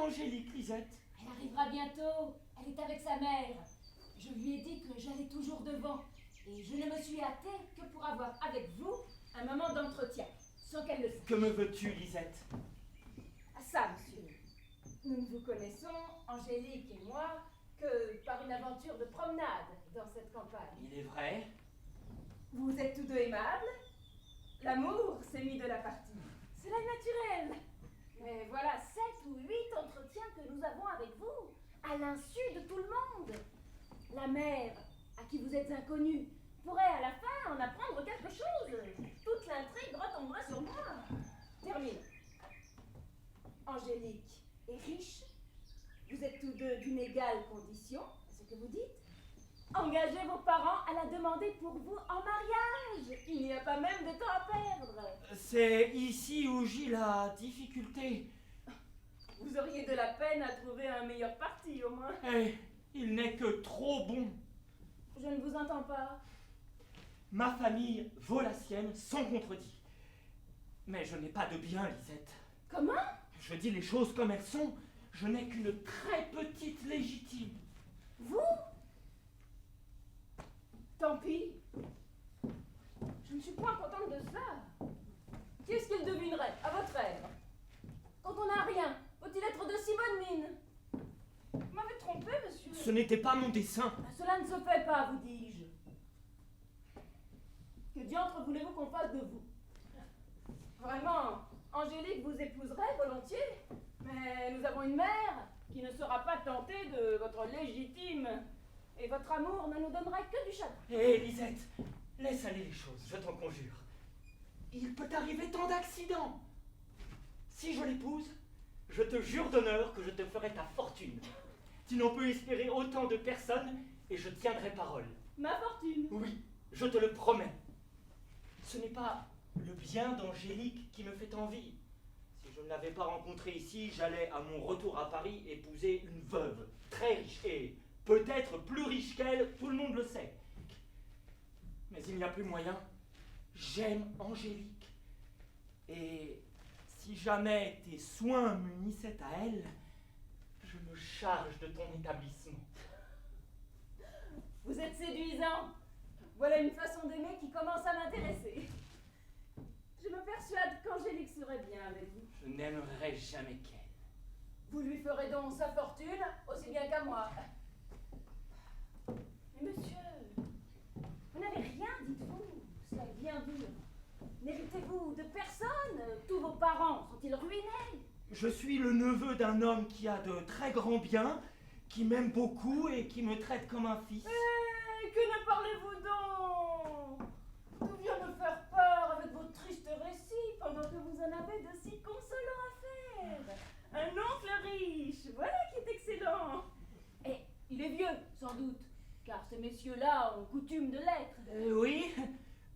Angélique, Lisette? Elle arrivera bientôt. Elle est avec sa mère. Je lui ai dit que j'allais toujours devant. Et je ne me suis hâtée que pour avoir avec vous un moment d'entretien, sans qu'elle le sache. Que me veux-tu, Lisette? Ah ça, monsieur. Nous ne vous connaissons, Angélique et moi, que par une aventure de promenade dans cette campagne. Il est vrai. Vous êtes tous deux aimables. L'amour s'est mis de la partie. Cela est naturel. Mais voilà 7 ou 8 entretiens que nous avons avec vous, à l'insu de tout le monde. La mère, à qui vous êtes inconnu, pourrait à la fin en apprendre quelque chose. Toute l'intrigue retomberait sur moi. Termine. Angélique est riche. Vous êtes tous deux d'une égale condition, c'est ce que vous dites. Engagez vos parents à la demander pour vous en mariage. Il n'y a pas même de temps à perdre. C'est ici où gît la difficulté. Vous auriez de la peine à trouver un meilleur parti, au moins. Eh, il n'est que trop bon. Je ne vous entends pas. Ma famille vaut la sienne sans contredit. Mais je n'ai pas de bien, Lisette. Comment? Je dis les choses comme elles sont. Je n'ai qu'une très petite légitime. Vous? Tant pis. Je ne suis point contente de cela. Qu'est-ce qu'il devinerait, à votre aide? Quand on n'a rien, faut-il être de si bonne mine? Vous m'avez trompé, monsieur. Ce n'était pas mon dessein. Cela ne se fait pas, vous dis-je. Que diantre voulez-vous qu'on fasse de vous? Vraiment, Angélique vous épouserait volontiers, mais nous avons une mère qui ne sera pas tentée de votre légitime, et votre amour ne nous donnerait que du chagrin. Hé, Lisette, laisse aller les choses, je t'en conjure. Il peut arriver tant d'accidents. Si je l'épouse, je te jure d'honneur que je te ferai ta fortune. Tu n'en peux espérer autant de personnes et je tiendrai parole. Ma fortune? Oui, je te le promets. Ce n'est pas le bien d'Angélique qui me fait envie. Si je ne l'avais pas rencontrée ici, j'allais à mon retour à Paris épouser une veuve très riche et peut-être plus riche qu'elle, tout le monde le sait. Mais il n'y a plus moyen. J'aime Angélique. Et si jamais tes soins m'unissaient à elle, je me charge de ton établissement. Vous êtes séduisant. Voilà une façon d'aimer qui commence à m'intéresser. Je me persuade qu'Angélique serait bien avec vous. Je n'aimerai jamais qu'elle. Vous lui ferez donc sa fortune, aussi bien qu'à moi. Mais monsieur, vous n'avez rien, dites-vous. Cela est bien dur. N'héritez-vous de personne? Tous vos parents sont-ils ruinés? Je suis le neveu d'un homme qui a de très grands biens, qui m'aime beaucoup et qui me traite comme un fils. Que ne parlez-vous donc? Vous deviez me faire peur avec vos tristes récits pendant que vous en avez de si consolants à faire. Un oncle riche, voilà qui est excellent. Et il est vieux, sans doute, car ces messieurs-là ont coutume de l'être. Oui,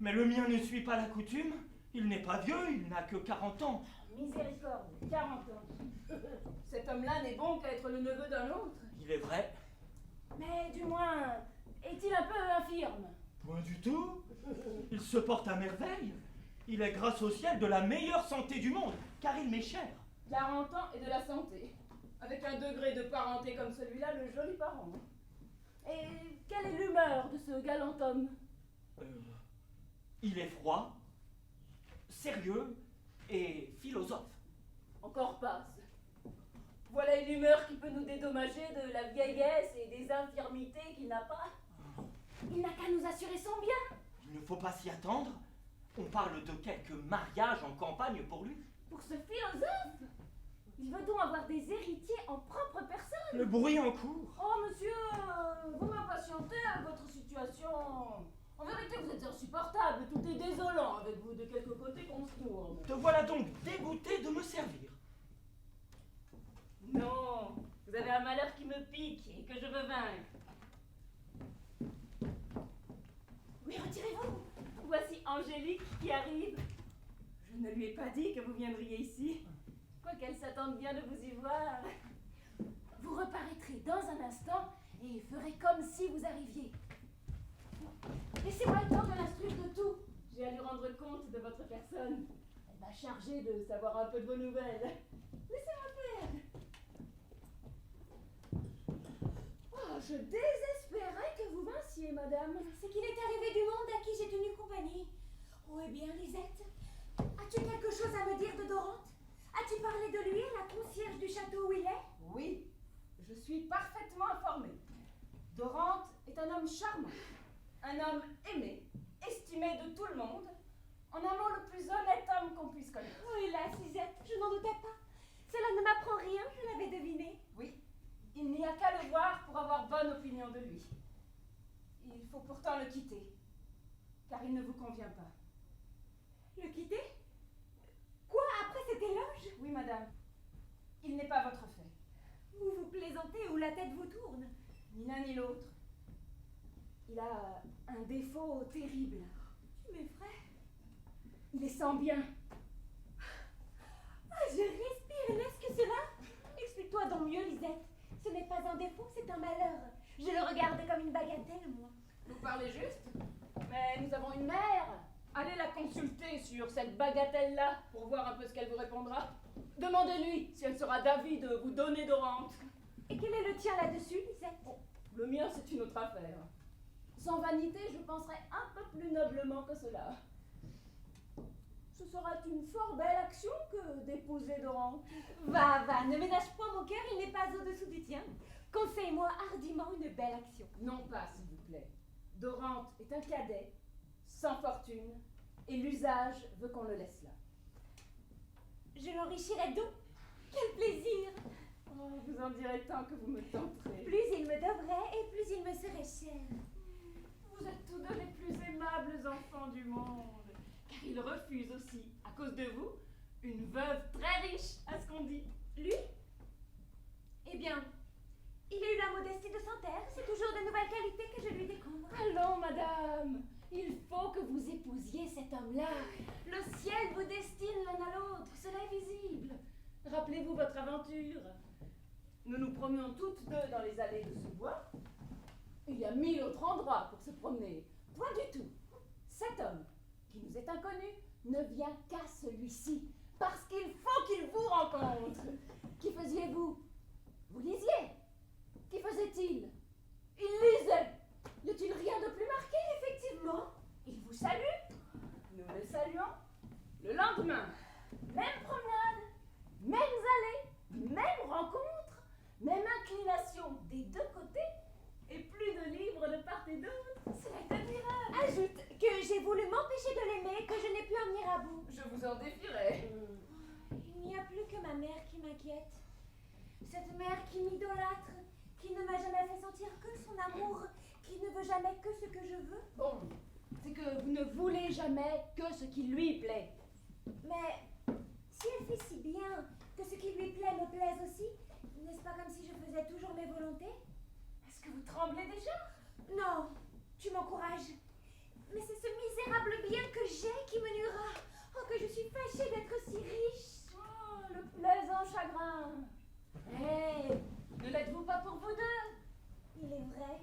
mais le mien ne suit pas la coutume. Il n'est pas vieux, il n'a que 40 ans. Miséricorde, 40 ans. Cet homme-là n'est bon qu'à être le neveu d'un autre. Il est vrai. Mais du moins, est-il un peu infirme? Point du tout. Il se porte à merveille. Il est grâce au ciel de la meilleure santé du monde, car il m'est cher. 40 ans et de la santé. Avec un degré de parenté comme celui-là, le joli parent. Et quelle est l'humeur de ce galant homme? Il est froid, sérieux et philosophe. Encore passe. Voilà une humeur qui peut nous dédommager de la vieillesse et des infirmités qu'il n'a pas. Il n'a qu'à nous assurer son bien. Il ne faut pas s'y attendre. On parle de quelques mariages en campagne pour lui. Pour ce philosophe, il veut donc avoir des héritiers en propre personne. Le bruit en cours. Oh monsieur, vous m'impatientez à votre situation. En vérité, vous êtes insupportable. Tout est désolant avec vous, de quelque côté qu'on se tourne. Te voilà donc dégoûté de me servir. Non, vous avez un malheur qui me pique et que je veux vaincre. Mais retirez-vous. Voici Angélique qui arrive. Je ne lui ai pas dit que vous viendriez ici, quoiqu'elle s'attende bien de vous y voir. Vous reparaîtrez dans un instant et ferez comme si vous arriviez. Laissez-moi le temps de l'instruire de tout. J'ai à lui rendre compte de votre personne. Elle m'a chargée de savoir un peu de vos nouvelles. Laissez-moi faire. Je désespérais que vous vinssiez, madame. C'est qu'il est arrivé du monde à qui j'ai tenu compagnie. Oh, eh bien, Lisette, as-tu quelque chose à me dire de Dorante? As-tu parlé de lui à la concierge du château où il est? Oui, je suis parfaitement informée. Dorante est un homme charmant, un homme aimé, estimé de tout le monde, en un mot le plus honnête homme qu'on puisse connaître. Oh, hélas, Lisette, je n'en doutais pas. Cela ne m'apprend rien, je l'avais deviné. Oui, il n'y a qu'à le voir pour avoir bonne opinion de lui. Il faut pourtant le quitter, car il ne vous convient pas. Le quitter? Quoi, après cet éloge? Oui, madame, il n'est pas votre fait. Ou vous plaisantez ou la tête vous tourne. Ni l'un ni l'autre. Il a un défaut terrible. Tu m'effraies. Il les sent bien. Ah, je respire, n'est-ce que cela? Explique-toi donc mieux, Lisette. Ce n'est pas un défaut, c'est un malheur. Je le regarde comme une bagatelle, moi. Vous parlez juste, mais nous avons une mère. Allez la consulter sur cette bagatelle-là pour voir un peu ce qu'elle vous répondra. Demandez-lui si elle sera d'avis de vous donner Dorante. Et quel est le tien là-dessus, Lisette? Bon, le mien, c'est une autre affaire. Sans vanité, je penserai un peu plus noblement que cela. Ce sera une fort belle action que d'épouser Dorante. Va, ne ménage point mon cœur, il n'est pas au-dessous du tien. Conseille-moi hardiment une belle action. Non pas, s'il vous plaît. Dorante est un cadet, sans fortune, et l'usage veut qu'on le laisse là. Je l'enrichirai donc. Quel plaisir! Oh, vous en direz tant que vous me tenterez. Plus il me devrait et plus il me serait cher. Vous êtes tous deux les plus aimables enfants du monde. Car il refuse aussi, à cause de vous, une veuve très riche, à ce qu'on dit. Lui? Eh bien, il a eu la modestie de s'en taire. C'est toujours de nouvelles qualités que je lui découvre. Allons, madame, il faut que vous épousiez cet homme-là. Le ciel vous destine l'un à l'autre, cela est visible. Rappelez-vous votre aventure. Nous nous promenions toutes deux dans les allées de ce bois. Il y a 1000 autres endroits pour se promener. Point du tout. Cet homme, qui nous est inconnu, ne vient qu'à celui-ci, parce qu'il faut qu'il vous rencontre. Qui faisiez-vous? Vous lisiez? Qui faisait-il? Il lisait. Y a-t-il rien de plus marqué, effectivement? Il vous salue. Nous le saluons. Le lendemain, même promenade, mêmes allées, même rencontre, même inclination des deux côtés, et plus de livres de part et d'autre. Cela est admirable. Ajoute que j'ai voulu m'empêcher de l'aimer, que je n'ai pu en venir à bout. Je vous en défierai. Il n'y a plus que ma mère qui m'inquiète. Cette mère qui m'idolâtre, qui ne m'a jamais fait sentir que son amour, qui ne veut jamais que ce que je veux. Bon, c'est que vous ne voulez jamais que ce qui lui plaît. Mais si elle fait si bien que ce qui lui plaît me plaise aussi, n'est-ce pas comme si je faisais toujours mes volontés? Est-ce que vous tremblez déjà? Non, tu m'encourages. Mais c'est ce misérable bien que j'ai qui me nuira. Oh, que je suis fâchée d'être si riche. Oh, le plaisant chagrin. Hé, ne l'êtes-vous pas pour vous deux? Il est vrai.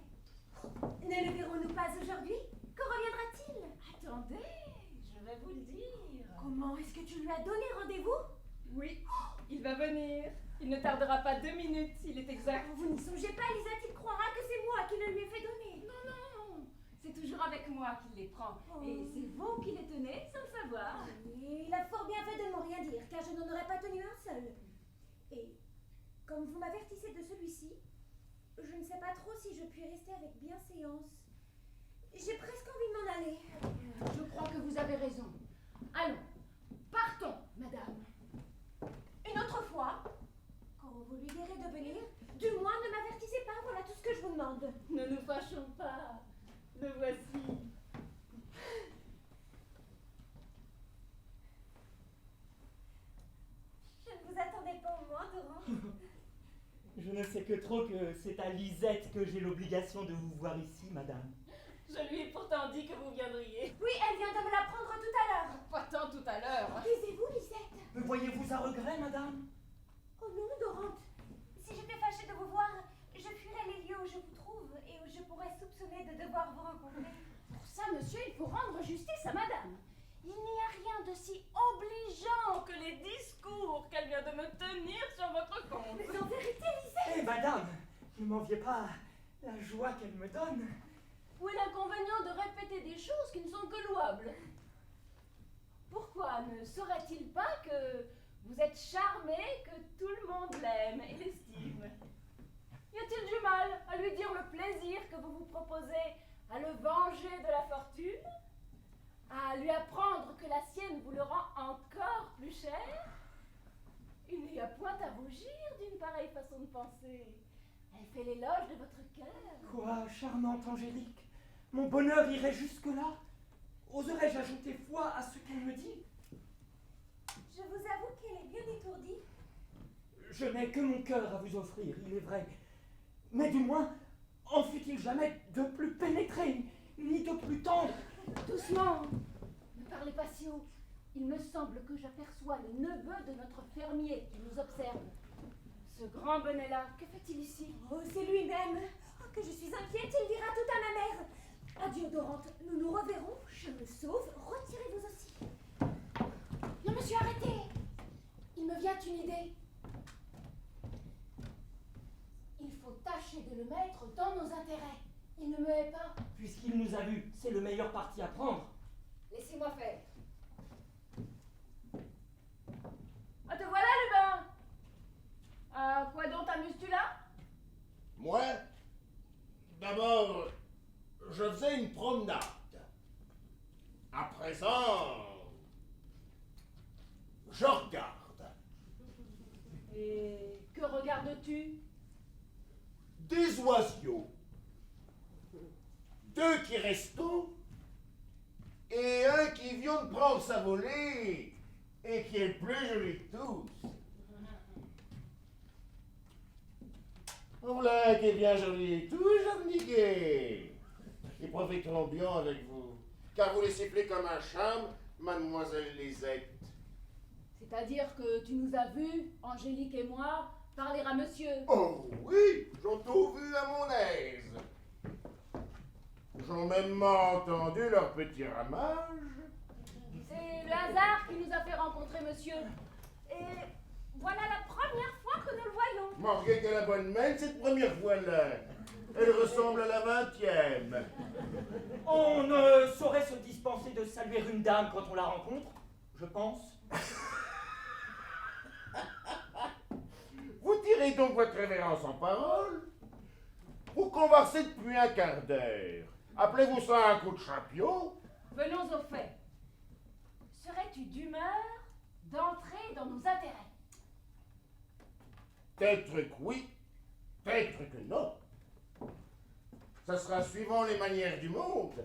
Ne le verrons-nous pas aujourd'hui? Quand reviendra-t-il? Attendez, je vais vous le dire. Comment est-ce que tu lui as donné rendez-vous? Oui, il va venir. Il ne tardera pas 2 minutes, il est exact. Vous n'y songez pas, Lisette, il croira que c'est moi qui le lui ai fait donner. Non, non, c'est toujours avec moi qu'il les prend. Et c'est vous qui les tenez sans le savoir. Il a fort bien fait de ne m'en rien dire, car je n'en aurais pas tenu un seul. Et comme vous m'avertissez de celui-ci, je ne sais pas trop si je puis rester avec bienséance. J'ai presque envie de m'en aller. Je crois que vous avez raison. Allons, partons, madame. Une autre fois, quand vous lui direz de venir, du moins ne m'avertissez pas, voilà tout ce que je vous demande. Ne nous fâchons pas. Le voici. Je ne vous attendais pas au moins, Dorante. Je ne sais que trop que c'est à Lisette que j'ai l'obligation de vous voir ici, madame. Je lui ai pourtant dit que vous viendriez. Oui, elle vient de me l'apprendre tout à l'heure. Pas tant tout à l'heure. Taisez-vous, Lisette. Me voyez-vous à regret, madame? Oh non, Dorante. Si j'étais fâchée de vous voir, je fuirais les lieux où je vous trouve et où je pourrais soupçonner de devoir vous rencontrer. Pour ça, monsieur, il faut rendre justice à madame. Il n'y a rien de si obligeant que les discours qu'elle vient de me tenir sur votre compte. Mais en vérité, Lisette. Eh, madame, ne m'enviez pas. La joie qu'elle me donne. Où est l'inconvénient de répéter des choses qui ne sont que louables? Pourquoi ne saurait-il pas que vous êtes charmé, que tout le monde l'aime et l'estime? Y a-t-il du mal à lui dire le plaisir que vous vous proposez à le venger de la fortune? À lui apprendre que la sienne vous le rend encore plus cher? Il n'y a point à rougir d'une pareille façon de penser. Elle fait l'éloge de votre cœur. Quoi, charmante Angélique? Mon bonheur irait jusque-là? Oserais-je ajouter foi à ce qu'elle me dit? Je vous avoue qu'elle est bien étourdie. Je n'ai que mon cœur à vous offrir, il est vrai. Mais du moins, en fut-il jamais de plus pénétré, ni de plus tendre? Doucement, ne parlez pas si haut. Il me semble que j'aperçois le neveu de notre fermier qui nous observe. Ce grand bonnet-là, que fait-il ici? Oh, c'est lui-même. Oh, que je suis inquiète, il dira tout à ma mère. Adieu, Dorante, nous nous reverrons. Je me sauve, retirez-vous aussi. Non, monsieur, arrêtez! Il me vient une idée. Il faut tâcher de le mettre dans nos intérêts. Il ne me hait pas. Puisqu'il nous a vus, c'est le meilleur parti à prendre. Laissez-moi faire. Ah, te voilà, Lubin! À quoi donc t'amuses-tu là? Moi, d'abord, je faisais une promenade. À présent, je regarde. Et que regardes-tu? Des oiseaux. Deux qui restent et un qui vient de prendre sa volée et qui est le plus joli de tous. Voilà qui est bien joli, tout jardinier. Ils profiteront bien avec vous, car vous les sifflez comme un charme, mademoiselle Lisette. C'est-à-dire que tu nous as vus, Angélique et moi, parler à monsieur. Oh oui, j'en tout vu à mon aise. J'en même entendu leur petit ramage. C'est le hasard qui nous a fait rencontrer monsieur. Et voilà la première fois que nous le voyons. Marguerite a la bonne main cette première fois-là. Elle ressemble à la 20e. On ne saurait se dispenser de saluer une dame quand on la rencontre, je pense. Vous tirez donc votre révérence en parole. Vous conversez depuis un quart d'heure. Appelez-vous ça un coup de champion? Venons au fait. Serais-tu d'humeur d'entrer dans nos intérêts? Peut-être que oui, peut-être que non. Ça sera suivant les manières du monde.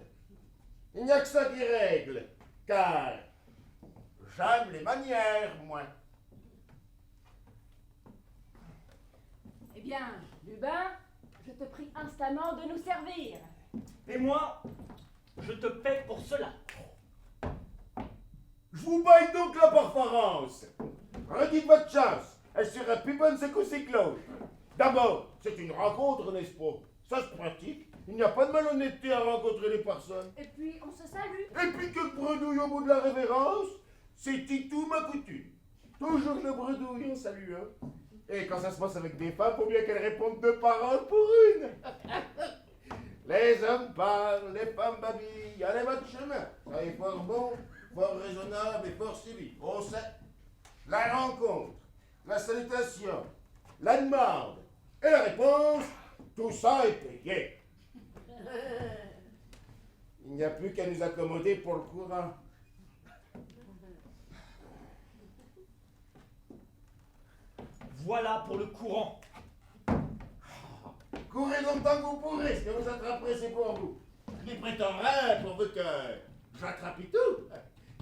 Il n'y a que ça qui règle, car j'aime les manières, moi. Eh bien, Lubin, je te prie instamment de nous servir. Et moi, je te paie pour cela. Je vous baille donc la parfarance. Redites votre chance. Elle sera plus bonne que ces cloches. D'abord, c'est une rencontre, n'est-ce pas? Ça se pratique. Il n'y a pas de malhonnêteté à rencontrer les personnes. Et puis, on se salue. Et puis que bredouille au bout de la révérence, c'est tout ma coutume. Toujours le bredouille en saluant. Et quand ça se passe avec des femmes, faut bien qu'elles répondent deux paroles pour une. Les hommes parlent, les femmes babillent. Allez votre chemin. Ça est fort bon, fort raisonnable et fort civil. On sait. La rencontre, la salutation, la demande et la réponse, tout ça est payé. Il n'y a plus qu'à nous accommoder pour le courant. Voilà pour le courant. Courez donc tant que vous pourrez, ce que vous attraperez, c'est pour vous. Je n'y prétends rien pourvu que j'attrape tout.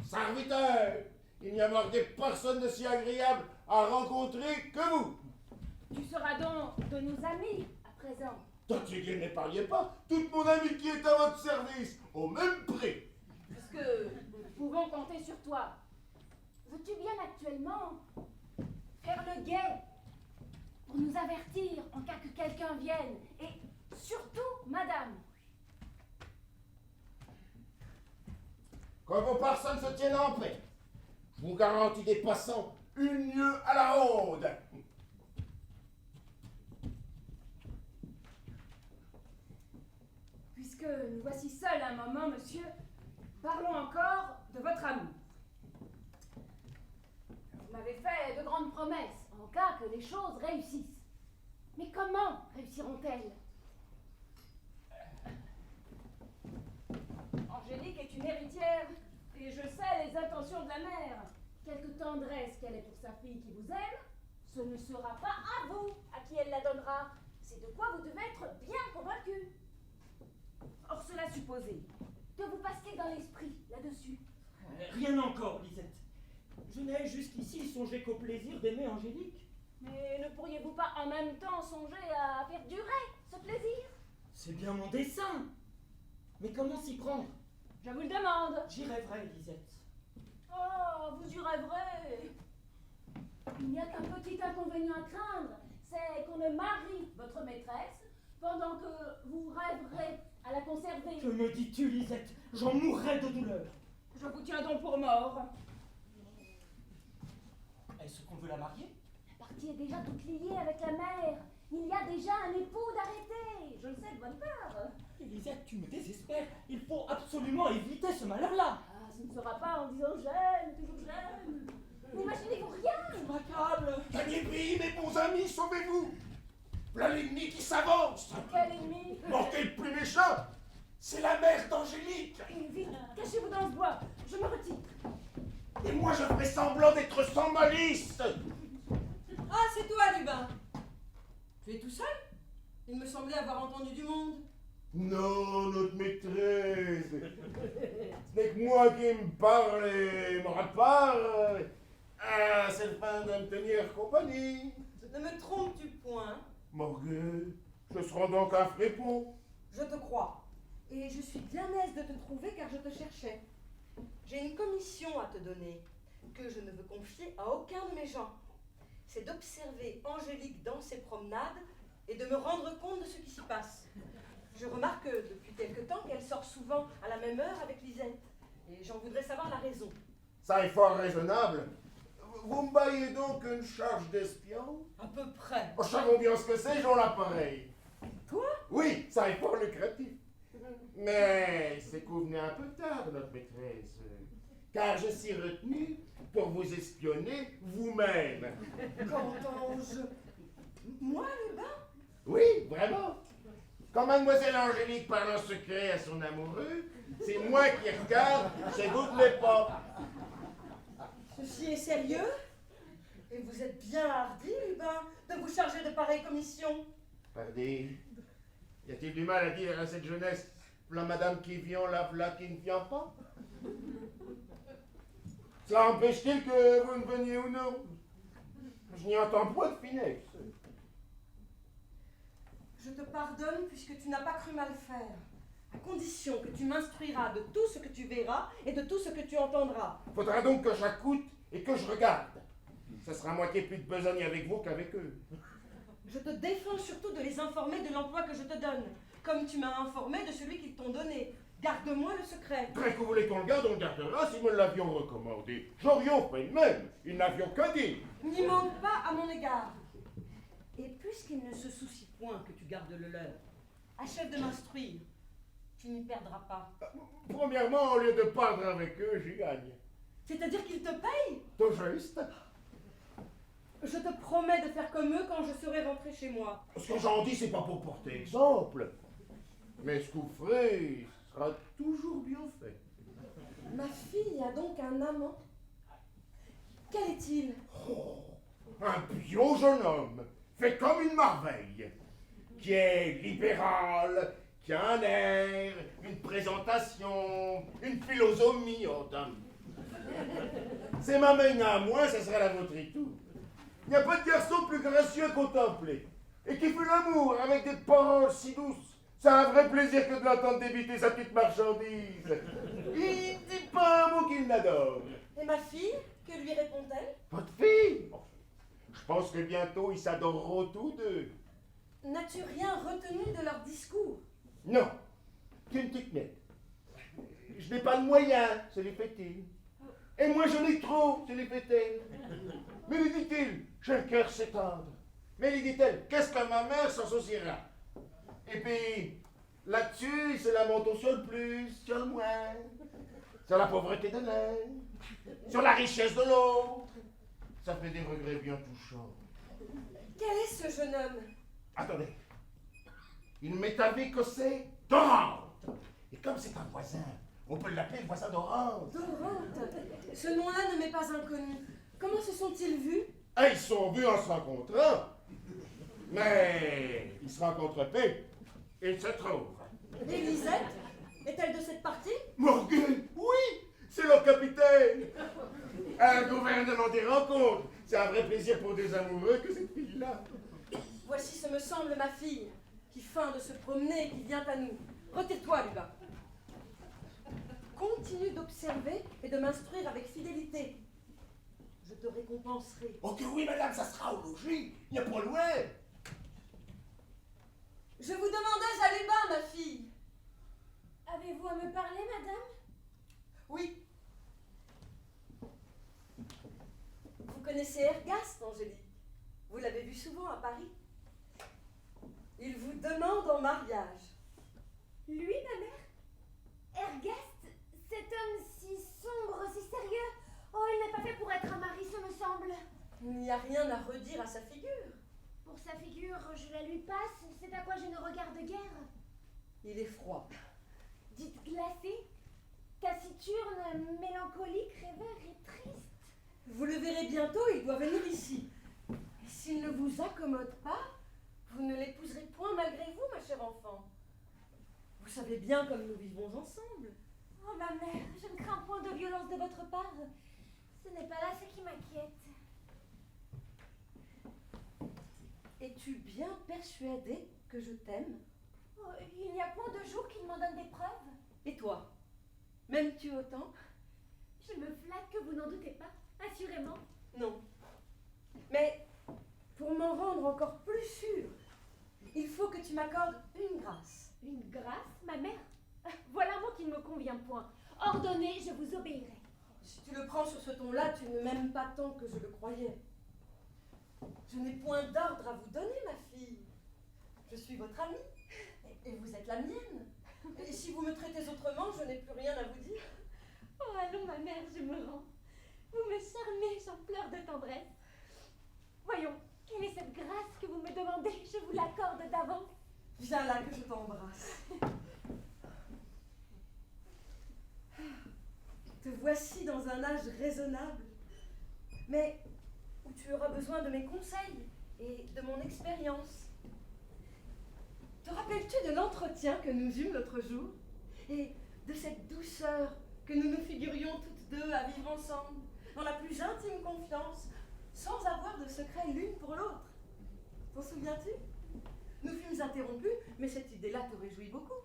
Serviteur, il n'y a marqué personne de si agréable à rencontrer que vous. Tu seras donc de nos amis à présent. Tortugay, n'épargnez pas toute mon ami qui est à votre service, au même prix. Puisque nous pouvons compter sur toi. Veux-tu bien actuellement faire le guet pour nous avertir en cas que quelqu'un vienne? Et surtout, madame. Que vos personnes se tiennent en paix. Je vous garantis des passants une lieue à la ronde. Puisque nous voici seuls un moment, monsieur, parlons encore de votre amour. Vous m'avez fait de grandes promesses en cas que les choses réussissent. Mais comment réussiront-elles? Angélique est une héritière, et je sais les intentions de la mère. Quelque tendresse qu'elle ait pour sa fille qui vous aime, ce ne sera pas à vous à qui elle la donnera. C'est de quoi vous devez être bien convaincu. Or, cela supposé, que vous passiez dans l'esprit là-dessus. Rien encore, Lisette. Je n'ai jusqu'ici songé qu'au plaisir d'aimer Angélique. Mais ne pourriez-vous pas en même temps songer à faire durer ce plaisir? C'est bien mon dessein. Mais comment s'y prendre? Je vous le demande. J'y rêverai, Lisette. Oh, vous y rêverez. Il n'y a qu'un petit inconvénient à craindre, c'est qu'on ne marie votre maîtresse pendant que vous rêverez à la conserver. Que me dis-tu, Lisette? J'en mourrais de douleur. Je vous tiens donc pour mort. Est-ce qu'on veut la marier? La partie est déjà toute liée avec la mère. Il y a déjà un époux d'arrêté. Je le sais de bonne part. Lisette, tu me désespères. Il faut absolument éviter ce malheur-là. Ah, ce ne sera pas en disant j'aime, toujours j'aime. N'imaginez-vous rien. Tu m'accables. Gagnez-Pays, mes bons amis, sauvez-vous! Voilà l'ennemi qui s'avance! Quel ennemi? Mortel le plus méchant! C'est la mère d'Angélique! Vite, cachez-vous dans ce bois. Je me retire. Et moi je ferai semblant d'être sans malice! Ah, c'est toi, Lubin. Tu es tout seul? Il me semblait avoir entendu du monde. Non, notre maîtresse! Ce n'est que moi qui me parle et me rapparle. Ah, c'est le fin de me tenir compagnie. Ne me trompes-tu point? Morgue, je serai donc un frépon. Je te crois. Et je suis bien aise de te trouver car je te cherchais. J'ai une commission à te donner que je ne veux confier à aucun de mes gens. C'est d'observer Angélique dans ses promenades et de me rendre compte de ce qui s'y passe. Je remarque depuis quelque temps qu'elle sort souvent à la même heure avec Lisette. Et j'en voudrais savoir la raison. Ça est fort raisonnable. Vous me baillez donc une charge d'espion? À peu près. Oh, savons bien ce que c'est, j'en l'appareil. Toi? Oui, ça est fort lucratif. Mais c'est que vous venez un peu tard, notre maîtresse. Car je suis retenu pour vous espionner vous-même. Qu'entends-je? Moi, Lubin? Oui, vraiment. Quand mademoiselle Angélique parle en secret à son amoureux, c'est moi qui regarde, c'est vous qui n'êtes pas. Ceci est sérieux? Et vous êtes bien hardi, Lubin, de vous charger de pareilles commissions. Pardon, y a-t-il du mal à dire à cette jeunesse, la madame qui vient, la v'là qui ne vient pas? Cela empêche-t-il que vous ne veniez ou non? Je n'y entends point de finesse. Je te pardonne puisque tu n'as pas cru mal faire, à condition que tu m'instruiras de tout ce que tu verras et de tout ce que tu entendras. Faudra donc que j'écoute et que je regarde. Ça sera moitié plus de besogne avec vous qu'avec eux. Je te défends surtout de les informer de l'emploi que je te donne, comme tu m'as informé de celui qu'ils t'ont donné. Garde-moi le secret. Très que vous voulez qu'on le garde, on le gardera si nous l'avions recommandé. J'aurions fait de même, ils n'avions qu'à dire. N'y manque pas à mon égard. Et puisqu'ils ne se soucient point que tu gardes le leur, achève de m'instruire. Tu n'y perdras pas. Premièrement, au lieu de perdre avec eux, j'y gagne. C'est-à-dire qu'ils te payent? Tout juste. Je te promets de faire comme eux quand je serai rentré chez moi. Ce que j'en dis, c'est pas pour porter exemple. Mais ce que vous ferez sera toujours bien fait. Ma fille a donc un amant? Quel est-il? Oh, un bio jeune homme, fait comme une merveille, qui est libéral, qui a un air, une présentation, une philosophie, oh dame. C'est ma main à moi, ça sera la vôtre et tout. Il n'y a pas de garçon plus gracieux à contempler, et qui fait l'amour avec des paroles si douces. C'est un vrai plaisir que de l'entendre débiter sa petite marchandise. Il ne dit pas un mot qu'il n'adore. Et ma fille? Que lui répond-elle? Votre fille? Je pense que bientôt ils s'adoreront tous deux. N'as-tu rien retenu de leur discours? Non, qu'une petite nette. Je n'ai pas de moyens, se les fait-il. Et moi je n'ai trop, se les fait-elle. Mais lui dit-il, j'ai le cœur s'étendre. Mais lui dit-elle, qu'est-ce que ma mère s'en souciera? Et puis, Là-dessus, c'est la montre sur le plus, sur le moins, sur la pauvreté de l'un, sur la richesse de l'autre. Ça fait des regrets bien touchants. Quel est ce jeune homme? Attendez. Il m'est avis que c'est Dorante. Et comme c'est un voisin, on peut l'appeler le voisin Dorante. Dorante. Ce nom-là ne m'est pas inconnu. Comment se sont-ils vus? Ah, ils sont vus en se rencontrant. Mais ils se rencontrent peu. Ils se trouvent. Et Lisette? Est-elle de cette partie? Morgan, oui, c'est le capitaine. Un gouvernement des rencontres. C'est un vrai plaisir pour des amoureux que cette fille-là. Voici, ce me semble, ma fille, qui feint de se promener et qui vient à nous. Retire-toi, Lubin. Continue d'observer et de m'instruire avec fidélité. Je te récompenserai. Oh que oui, madame, ça sera au logis. Il n'y a pas loin. Je vous demandais à Lubin, ma fille. Avez-vous à me parler, madame? Oui. Vous connaissez Ergaste, Angélique? Vous l'avez vu souvent à Paris. Il vous demande en mariage. Lui, ma mère? Ergaste? Cet homme si sombre, si sérieux? Oh, il n'est pas fait pour être un mari, ce me semble. Il n'y a rien à redire à sa figure. Pour sa figure, je la lui passe, c'est à quoi je ne regarde guère. Il est froid. Dites glacé, taciturne, mélancolique, rêveur et triste. Vous le verrez bientôt, il doit venir ici. Et s'il ne vous accommode pas, vous ne l'épouserez point malgré vous, ma chère enfant. Vous savez bien comme nous vivons ensemble. Oh, ma mère, je ne crains point de violence de votre part. Ce n'est pas là ce qui m'inquiète. Es-tu bien persuadée que je t'aime? Oh, il n'y a point de jour qu'il m'en donne des preuves. Et toi? M'aimes-tu autant? Je me flatte que vous n'en doutez pas, assurément. Non. Mais pour m'en rendre encore plus sûre, il faut que tu m'accordes une grâce. Une grâce, ma mère? Voilà un mot qui ne me convient point. Ordonnez, je vous obéirai. Si tu le prends sur ce ton-là, tu ne m'aimes pas tant que je le croyais. Je n'ai point d'ordre à vous donner, ma fille. Je suis votre amie, et vous êtes la mienne. Et si vous me traitez autrement, je n'ai plus rien à vous dire. Oh, allons, ma mère, je me rends. Vous me charmez, j'en pleure de tendresse. Voyons, quelle est cette grâce que vous me demandez? Je vous l'accorde d'avance. Viens là que je t'embrasse. Te voici dans un âge raisonnable, mais où tu auras besoin de mes conseils et de mon expérience. Te rappelles-tu de l'entretien que nous eûmes l'autre jour et de cette douceur que nous nous figurions toutes deux à vivre ensemble, dans la plus intime confiance, sans avoir de secret l'une pour l'autre? T'en souviens-tu? Nous fûmes interrompus, mais cette idée-là te réjouit beaucoup.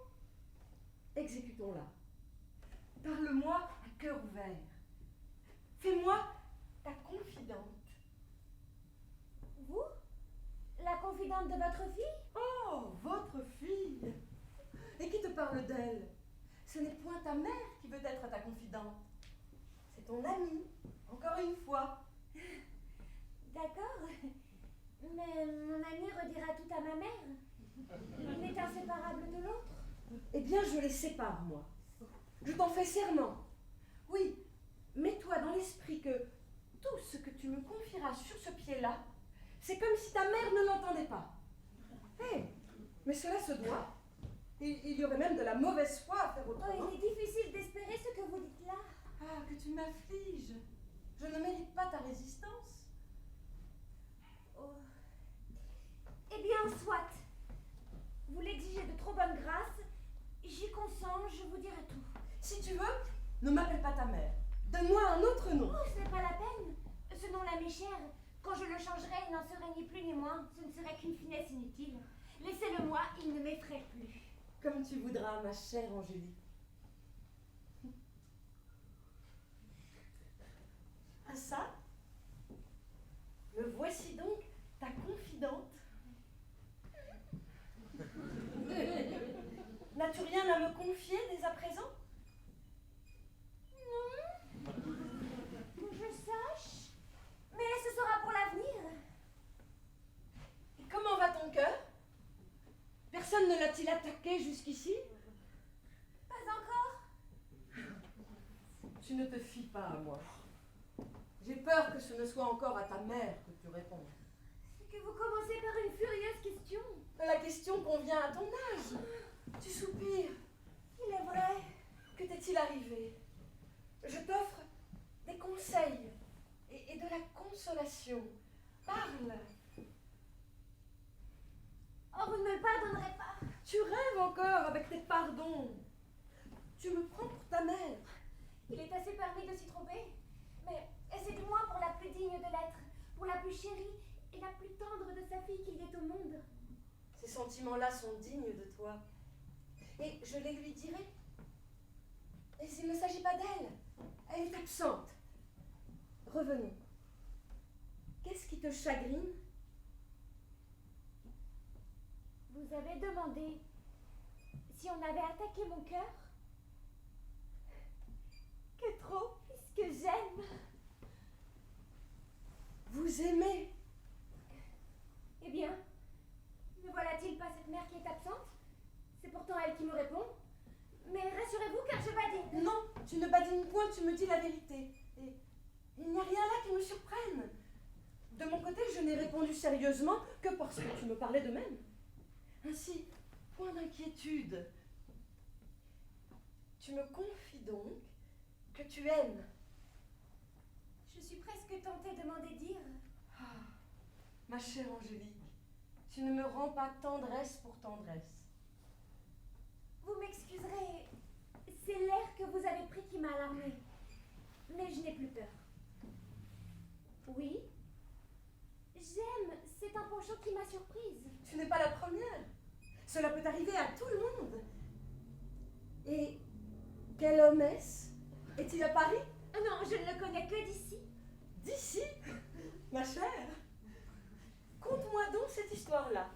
Exécutons-la. Parle-moi à cœur ouvert. Fais-moi ta confidente. Vous? La confidente de votre fille? Oh, votre fille! Et qui te parle d'elle? Ce n'est point ta mère qui veut être ta confidente. C'est ton amie, encore une fois. D'accord. Mais mon ami redira tout à ma mère. L'une est inséparable de l'autre. Eh bien, je les sépare, moi. Je t'en fais serment. Oui, mets-toi dans l'esprit que tout ce que tu me confieras sur ce pied-là, c'est comme si ta mère ne l'entendait pas. Hé, mais cela se doit. Il y aurait même de la mauvaise foi à faire Oh, autrement. il est difficile d'espérer ce que vous dites là. Ah, que tu m'affliges. Je ne mérite pas ta résistance. Oh. Eh bien, soit. Vous l'exigez de trop bonne grâce. J'y consens, je vous dirai tout. Si tu veux, ne m'appelle pas ta mère. Donne-moi un autre nom. Oh, ce n'est pas la peine. Ce nom-là m'est cher. Quand je le changerai, il n'en serait ni plus ni moins. Ce ne serait qu'une finesse inutile. Laissez-le moi, il ne m'effraie plus. Comme tu voudras, ma chère Angélique. Ah ça? Me voici donc ta confidente. N'as-tu rien à me confier dès à présent? Non. Que je sache. Mais ce sera pour l'avenir. Et comment va ton cœur? Personne ne l'a-t-il attaqué remarqué jusqu'ici? Pas encore. Tu ne te fies pas à moi. J'ai peur que ce ne soit encore à ta mère que tu réponds. C'est que vous commencez par une furieuse question. La question convient à ton âge. Tu soupires. Il est vrai. Que t'est-il arrivé? Je t'offre des conseils et de la consolation. Parle. Oh, vous ne me le pardonnerez pas. Tu rêves encore avec tes pardons. Tu me prends pour ta mère. Il est assez permis de s'y tromper. Mais c'est du moins pour la plus digne de l'être, pour la plus chérie et la plus tendre de sa fille qu'il y ait au monde. Ces sentiments-là sont dignes de toi. Et je les lui dirai. Et s'il ne s'agit pas d'elle, elle est absente. Revenons. Qu'est-ce qui te chagrine? Vous avez demandé si on avait attaqué mon cœur. Que trop, puisque j'aime. Vous aimez? Eh bien, ne voilà-t-il pas cette mère qui est absente? C'est pourtant elle qui me répond. Mais rassurez-vous car je badine. Non, tu ne badines point, tu me dis la vérité. Et il n'y a rien là qui me surprenne. De mon côté, je n'ai répondu sérieusement que parce que tu me parlais de même. Ainsi, point d'inquiétude. Tu me confies donc que tu aimes. Je suis presque tentée de m'en dédire. Ah, ma chère Angélique, tu ne me rends pas tendresse pour tendresse. Vous m'excuserez, c'est l'air que vous avez pris qui m'a alarmée. Mais je n'ai plus peur. Oui, j'aime, c'est un penchant qui m'a surprise. Tu n'es pas la première. Cela peut arriver à tout le monde. Et quel homme est-ce? Est-il à Paris? Ah non, je ne le connais que d'ici. D'ici? Ma chère, conte-moi donc cette histoire-là.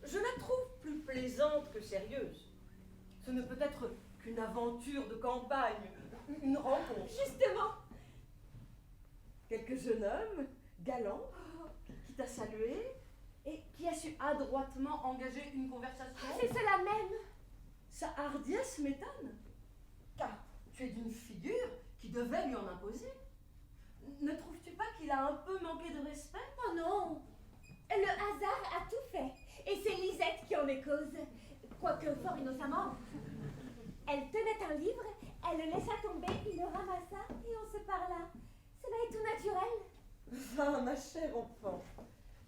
Je la trouve plus plaisante que sérieuse. Ce ne peut être qu'une aventure de campagne, une rencontre. Justement. Quelques jeunes hommes, galants, qui t'a salué et qui a su adroitement engager une conversation. C'est cela même. Sa hardiesse m'étonne, car tu es d'une figure qui devait lui en imposer. Ne trouves-tu pas qu'il a un peu manqué de respect? Oh non, le hasard a tout fait. Et c'est Lisette qui en est cause. Quoique fort innocemment. Elle tenait un livre, elle le laissa tomber, il le ramassa et on se parla. Cela est tout naturel. Va, ma chère enfant,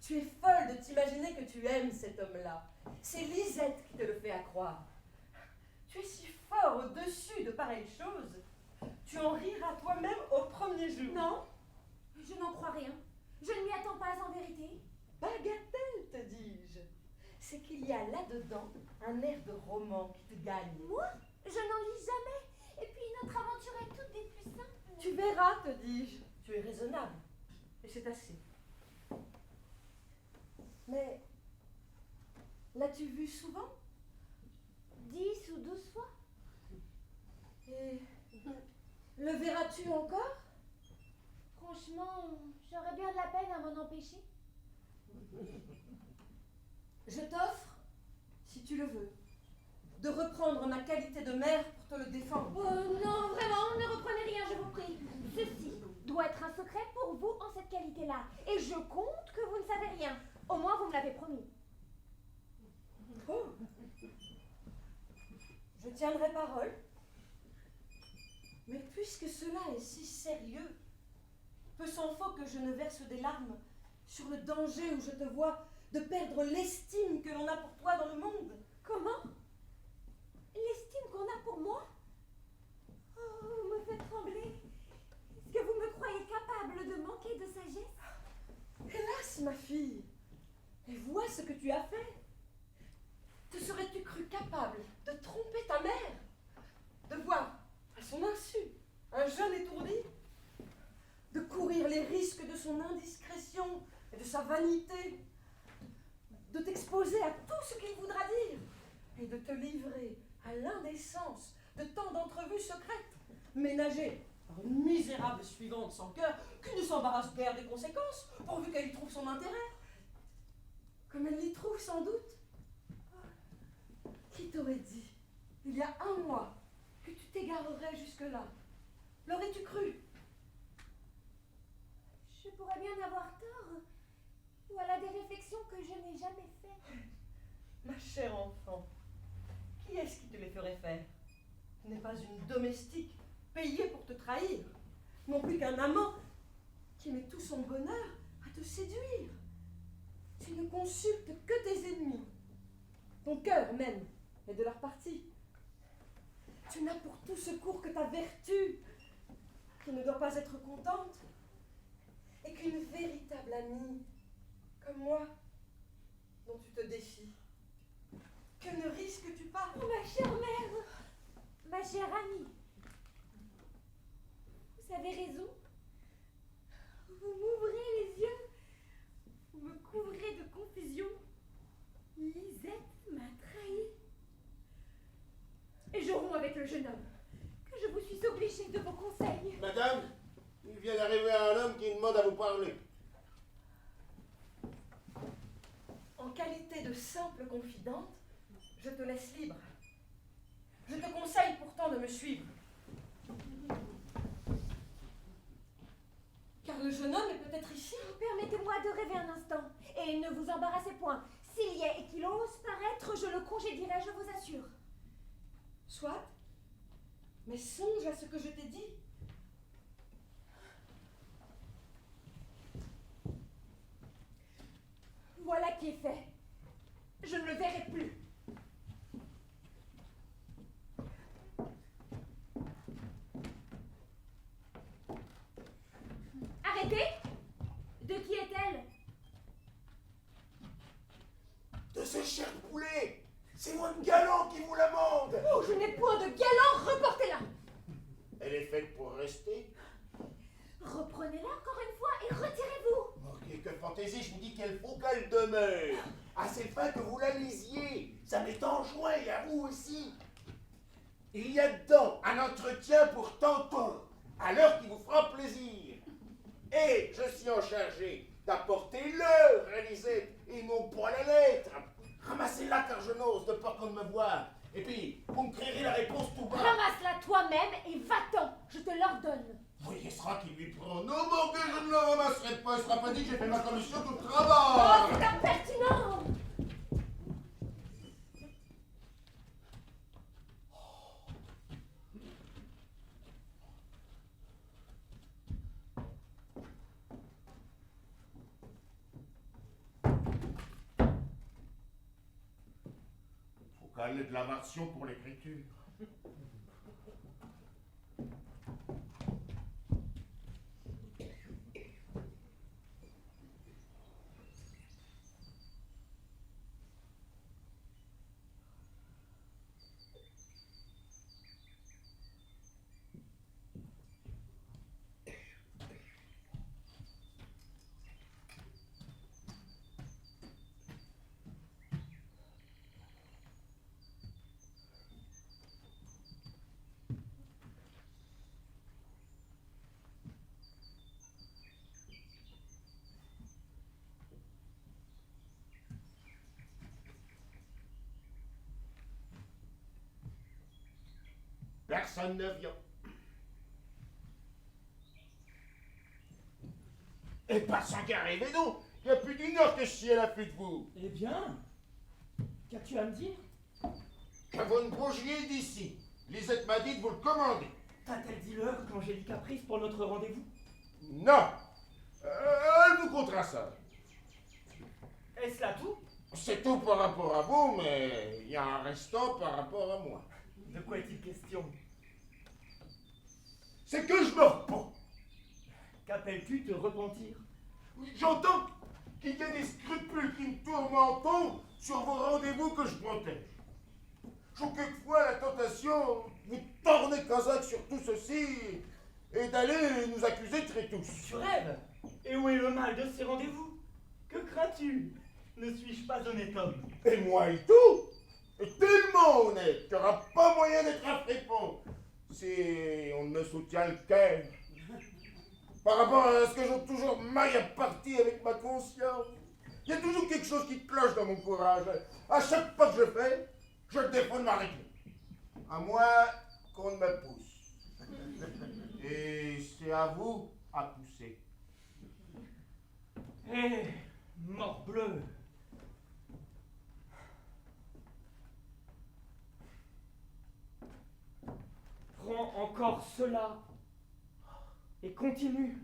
tu es folle de t'imaginer que tu aimes cet homme-là. C'est Lisette qui te le fait accroire. Tu es si fort au-dessus de pareilles choses. Tu en riras toi-même au premier jour. Non, je n'en crois rien. Je ne m'y attends pas en vérité. Bagatelle, te dis-je. C'est qu'il y a là-dedans un air de roman qui te gagne. Moi, je n'en lis jamais. Et puis notre aventure est toute des plus simples. Tu verras, te dis-je. Tu es raisonnable. Et c'est assez. Mais l'as-tu vu souvent? 10 ou 12 fois. Et le verras-tu encore? Franchement, j'aurais bien de la peine à m'en empêcher. Je t'offre, si tu le veux, de reprendre ma qualité de mère pour te le défendre. Oh non, vraiment, ne reprenez rien, je vous prie. Ceci doit être un secret pour vous en cette qualité-là. Et je compte que vous ne savez rien. Au moins, vous me l'avez promis. Oh. Je tiendrai parole. Mais puisque cela est si sérieux, peu s'en faut que je ne verse des larmes sur le danger où je te vois de perdre l'estime que l'on a pour toi dans le monde. Comment? L'estime qu'on a pour moi? Oh, vous me faites trembler. Est-ce que vous me croyez capable de manquer de sagesse? Hélas, ma fille, et vois ce que tu as fait. Te serais-tu cru capable de tromper ta mère? De voir, à son insu, un jeune étourdi? De courir les risques de son indiscrétion et de sa vanité? De t'exposer à tout ce qu'il voudra dire? Et de te livrer à l'indécence de tant d'entrevues secrètes, ménagées par une misérable suivante sans cœur qui ne s'embarrasse guère des conséquences, pourvu qu'elle y trouve son intérêt? Comme elle l'y trouve sans doute. Qui t'aurait dit, il y a un mois, que tu t'égarerais jusque-là? L'aurais-tu cru? Je pourrais bien avoir tort. Voilà des réflexions que je n'ai jamais faites. Ma chère enfant, qui est-ce qui te les ferait faire? Tu n'es pas une domestique payée pour te trahir, non plus qu'un amant qui met tout son bonheur à te séduire. Tu ne consultes que tes ennemis. Ton cœur même est de leur parti. Tu n'as pour tout secours que ta vertu, qui ne doit pas être contente, et qu'une véritable amie, comme moi, dont tu te défies. Que ne risques-tu pas? Oh, ma chère mère, ma chère amie, vous avez raison. Vous m'ouvrez les yeux, vous me couvrez de confusion. Lisette m'a trahi. Et je romps avec le jeune homme, que je vous suis obligée de vos conseils. Madame, il vient d'arriver un homme qui demande à vous parler. En qualité de simple confidente, je te laisse libre. Je te conseille pourtant de me suivre. Car le jeune homme est peut-être ici. Permettez-moi de rêver un instant, et ne vous embarrassez point. S'il y est et qu'il ose paraître, je le congédierai, je vous assure. Soit, mais songe à ce que je t'ai dit. Voilà qui est fait. Je ne le verrai plus. Arrêtez! De qui est-elle? De ce cher poulet. C'est votre galant qui vous la mande. Oh, je n'ai point de galant, reportez-la! Elle est faite pour rester. Reprenez-la encore une fois et retirez-vous! Oh, que fantaisie, je vous dis qu'il faut qu'elle demeure. À c'est fin que vous la lisiez. Ça m'est enjoint et à vous aussi. Il y a dedans un entretien pour tantôt, à l'heure qui vous fera plaisir. Et je suis en chargé d'apporter l'heure à Lisette et non point la lettre. Ramassez-la car je n'ose de peur qu'on ne me voie. Et puis, vous me créerez la réponse tout bas. Ramasse-la toi-même et va-t'en, je te l'ordonne. Voyez ce sera qui lui prend. Non, mon que je ne le ramasserai pas. Il sera pas dit que j'ai fait ma commission tout le Oh, travail. c'est impertinent! Faut qu'elle ait de l'aversion pour l'écriture. Personne ne vient. Et pas sans qu'arriver donc. Il y a plus d'une heure que je suis à l'affût de vous. Eh bien, qu'as-tu à me dire? Que vous ne bougiez d'ici. Lisette m'a dit de vous le commander. T'a-t-elle dit l'heure qu'Angélique a prise pour notre rendez-vous? Non. Elle vous comptera ça. Est-ce là tout? C'est tout par rapport à vous, mais il y a un restant par rapport à moi. De quoi est-il question? C'est que je me repens. Qu'appelles-tu te repentir? J'entends qu'il y a des scrupules qui me tourmentent sur vos rendez-vous que je protège. J'ai quelquefois la tentation de vous torner Kazakh sur tout ceci et d'aller nous accuser de traitous. Tu rêves? Et où est le mal de ces rendez-vous? Que crains-tu? Ne suis-je pas honnête homme? Et moi et tout, et tellement honnête qu'il n'y aura pas moyen d'être un fripon si on ne me soutient le cœur. Par rapport à ce que j'ai toujours maille à partie avec ma conscience, il y a toujours quelque chose qui cloche dans mon courage. À chaque pas que je fais, je défends de m'arrêter. À moins qu'on ne me pousse. Et c'est à vous à pousser. Eh, morbleu! Prends encore cela et continue.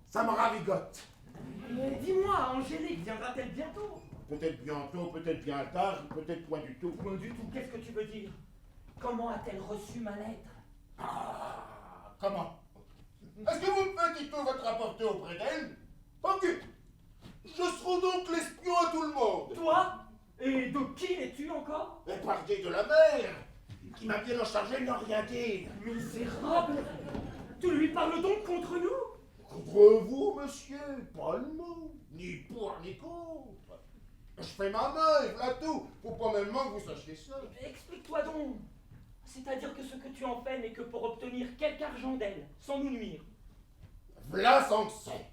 Ça me ravigote. Mais dis-moi, Angélique viendra-t-elle bientôt? Peut-être bientôt, peut-être bien tard, peut-être point du tout. Point du tout, qu'est-ce que tu veux dire? Comment a-t-elle reçu ma lettre? Ah, comment? Est-ce que vous me faites tout votre rapporter auprès d'elle? Ok. Je serai donc l'espion à tout le monde. Toi? Et de qui es-tu encore? Et pardieu de la mère, qui m'a bien chargé de n'en rien dire. Misérable! Tu lui parles donc contre nous? Contre vous, monsieur, pas le mot. Ni pour ni contre. Je fais ma main et voilà tout. Faut pas même que vous sachiez ça. Explique-toi donc. C'est-à-dire que ce que tu en fais n'est que pour obtenir quelque argent d'elle, sans nous nuire. V'là sans que c'est.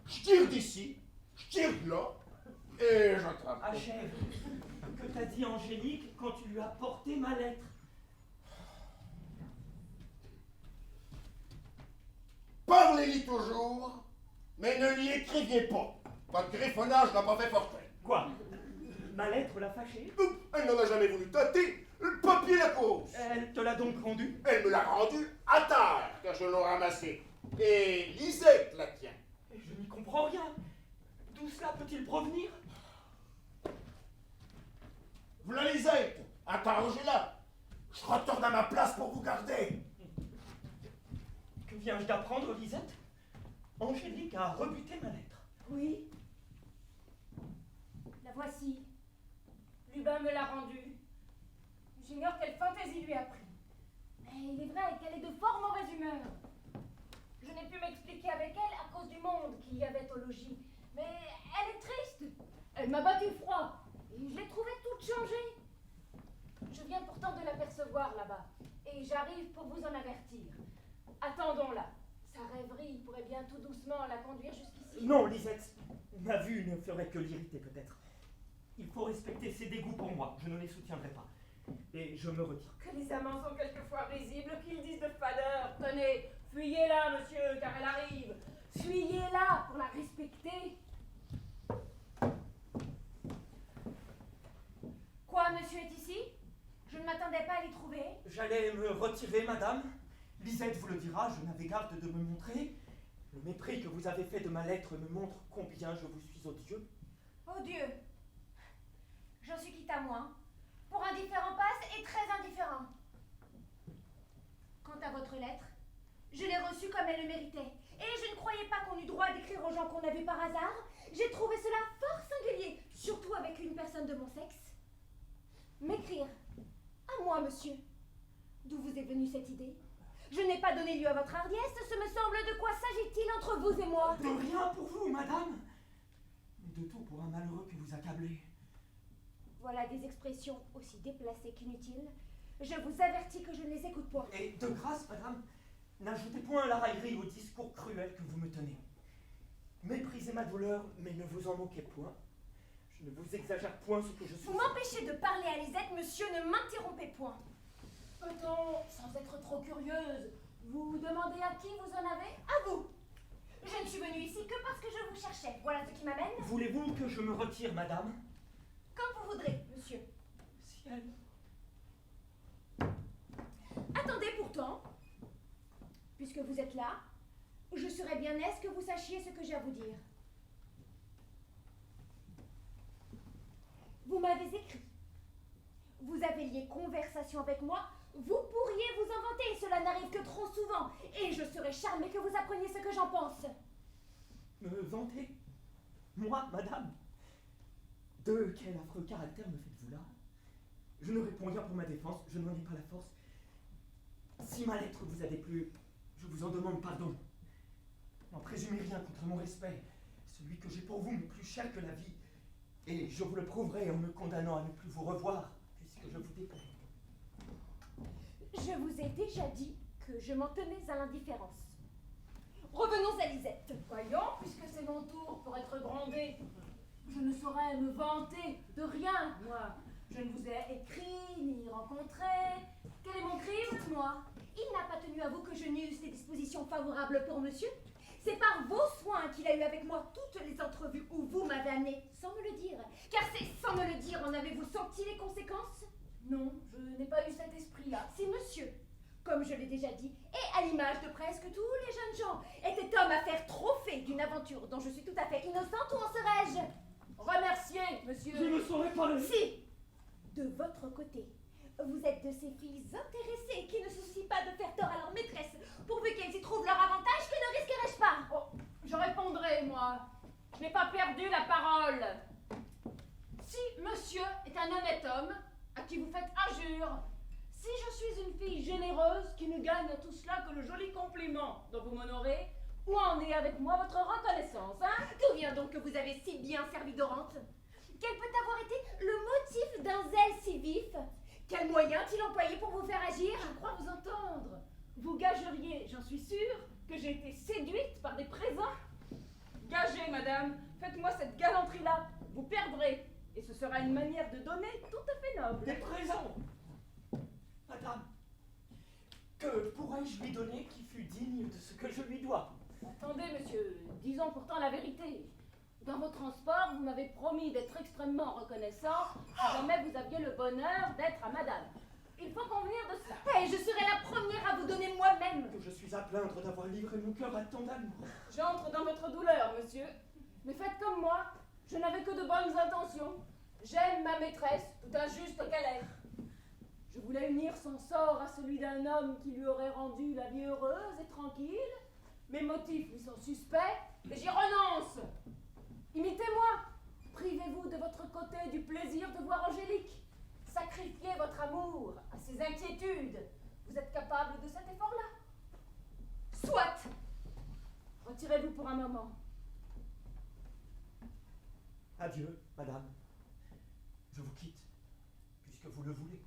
Je tire d'ici, je tire de là, et j'attrape. Achève. Que t'a dit Angélique quand tu lui as porté ma lettre? Parlez-y toujours, mais ne l'y écriviez pas. Votre griffonnage n'a pas fait fortune. Quoi? Ma lettre l'a fâchée? Elle n'en a jamais voulu tâter. Le papier la cause. Elle te l'a donc rendue? Elle me l'a rendu à terre, car je l'ai ramassé. Et Lisette la tient. Et je n'y comprends rien. D'où cela peut-il provenir? V'là Lisette, interrogez-la. Je retourne à ma place pour vous garder. Que viens-je d'apprendre, Lisette? Angélique a rebuté ma lettre. Oui. La voici. Lubin me l'a rendue. J'ignore quelle fantaisie lui a pris. Mais il est vrai qu'elle est de fort mauvaise humeur. Je n'ai pu m'expliquer avec elle à cause du monde qu'il y avait au logis. Mais elle est triste. Elle m'a battu froid. Et je l'ai trouvée toute changée. Je viens pourtant de l'apercevoir là-bas. Et j'arrive pour vous en avertir. Attendons-la. Sa rêverie pourrait bien tout doucement la conduire jusqu'ici. Non, Lisette. Ma vue ne ferait que l'irriter peut-être. Il faut respecter ses dégoûts pour moi. Je ne les soutiendrai pas. Et je me retire. Que les amants sont quelquefois risibles, qu'ils disent de fadeur. Tenez, fuyez-la, monsieur, car elle arrive. Fuyez-la pour la respecter. Quoi, monsieur est ici? Je ne m'attendais pas à l'y trouver. J'allais me retirer, madame. Lisette vous le dira, je n'avais garde de me montrer. Le mépris que vous avez fait de ma lettre me montre combien je vous suis odieux. Oh Dieu! J'en suis quitte à moi. Pour indifférent passe et très indifférent. Quant à votre lettre, je l'ai reçue comme elle le méritait. Et je ne croyais pas qu'on eût droit d'écrire aux gens qu'on a vus par hasard. J'ai trouvé cela fort singulier, surtout avec une personne de mon sexe. M'écrire à moi, monsieur. D'où vous est venue cette idée? Je n'ai pas donné lieu à votre hardiesse, ce me semble. De quoi s'agit-il entre vous et moi? De rien pour vous, madame, mais de tout pour un malheureux que vous accablez. Voilà des expressions aussi déplacées qu'inutiles. Je vous avertis que je ne les écoute point. Et de grâce, madame, n'ajoutez point la raillerie au discours cruel que vous me tenez. Méprisez ma douleur, mais ne vous en moquez point. Je ne vous exagère point ce que je suis. Vous m'empêchez de parler à Lisette, monsieur, ne m'interrompez point. Peut-on, sans être trop curieuse, vous demander à qui vous en avez? À vous. Je ne suis venue ici que parce que je vous cherchais. Voilà ce qui m'amène. Voulez-vous que je me retire, madame? Comme vous voudrez, monsieur. Ciel. Attendez pourtant. Puisque vous êtes là, je serais bien aise que vous sachiez ce que j'ai à vous dire. Vous m'avez écrit. Vous avez lié conversation avec moi. Vous pourriez vous en vanter, cela n'arrive que trop souvent. Et je serais charmée que vous appreniez ce que j'en pense. Me vanter? Moi, madame? De quel affreux caractère me faites-vous là? Je ne réponds rien pour ma défense, je n'en ai pas la force. Si ma lettre vous a déplu, je vous en demande pardon. N'en présumez rien contre mon respect. Celui que j'ai pour vous m'est plus cher que la vie. Et je vous le prouverai en me condamnant à ne plus vous revoir, puisque je vous déplais. Je vous ai déjà dit que je m'en tenais à l'indifférence. Revenons à Lisette. Voyons, puisque c'est mon tour pour être grondé. Je ne saurais me vanter de rien, moi. Je ne vous ai écrit, ni rencontré. Quel est mon crime, moi? Il n'a pas tenu à vous que je n'eusse des dispositions favorables pour monsieur. C'est par vos soins qu'il a eu avec moi toutes les entrevues où vous m'avez amené, sans me le dire. Car c'est sans me le dire, en avez-vous senti les conséquences? Non, je n'ai pas eu cet esprit-là. Si monsieur, comme je l'ai déjà dit, et à l'image de presque tous les jeunes gens, était homme à faire trophée d'une aventure dont je suis tout à fait innocente, où en serais-je? Remerciez, monsieur. Je ne saurais pas le... Si, de votre côté, vous êtes de ces filles intéressées qui ne se soucient pas de faire tort à leur maîtresse, pourvu qu'elles y trouvent leur avantage, que ne risquerais-je pas? Oh, je répondrai, moi. Je n'ai pas perdu la parole. Si monsieur est un honnête homme, à qui vous faites injure, si je suis une fille généreuse qui ne gagne à tout cela que le joli compliment dont vous m'honorez, où en est avec moi votre reconnaissance, hein? D'où vient donc que vous avez si bien servi Dorante? Quel peut avoir été le motif d'un zèle si vif? Quel moyen a-t-il employé pour vous faire agir? Je crois vous entendre. Vous gageriez, j'en suis sûre, que j'ai été séduite par des présents. Gagez, madame, faites-moi cette galanterie-là. Vous perdrez. Et ce sera une manière de donner tout à fait noble. Des présents. Madame, que pourrais-je lui donner qui fût digne de ce que je lui dois? Attendez, monsieur, disons pourtant la vérité. Dans vos transports, vous m'avez promis d'être extrêmement reconnaissant si jamais vous aviez le bonheur d'être à madame. Il faut convenir de ça. Et je serai la première à vous donner moi-même. Que je suis à plaindre d'avoir livré mon cœur à tant d'amour. J'entre dans votre douleur, monsieur. Mais faites comme moi, je n'avais que de bonnes intentions. J'aime ma maîtresse, tout injuste qu'elle est. Je voulais unir son sort à celui d'un homme qui lui aurait rendu la vie heureuse et tranquille. Mes motifs lui sont suspects, et j'y renonce. Imitez-moi. Privez-vous de votre côté du plaisir de voir Angélique. Sacrifiez votre amour à ses inquiétudes. Vous êtes capable de cet effort-là? Soit. Retirez-vous pour un moment. Adieu, madame. Je vous quitte, puisque vous le voulez.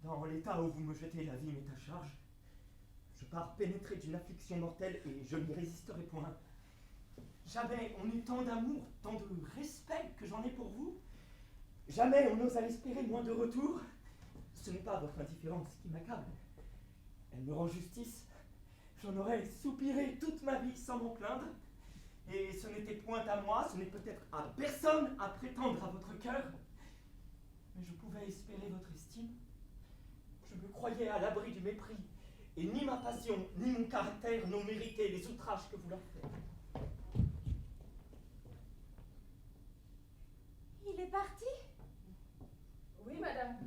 Dans l'état où vous me jetez, la vie m'est à charge. Je pars pénétré d'une affliction mortelle et je n'y résisterai point. Jamais on eut tant d'amour, tant de respect que j'en ai pour vous. Jamais on n'osa espérer moins de retour. Ce n'est pas votre indifférence qui m'accable. Elle me rend justice. J'en aurais soupiré toute ma vie sans m'en plaindre. Et ce n'était point à moi, ce n'est peut-être à personne à prétendre à votre cœur. Mais je pouvais espérer votre estime. Je me croyais à l'abri du mépris. Et ni ma passion, ni mon caractère n'ont mérité les outrages que vous leur faites. Il est parti? Oui, madame.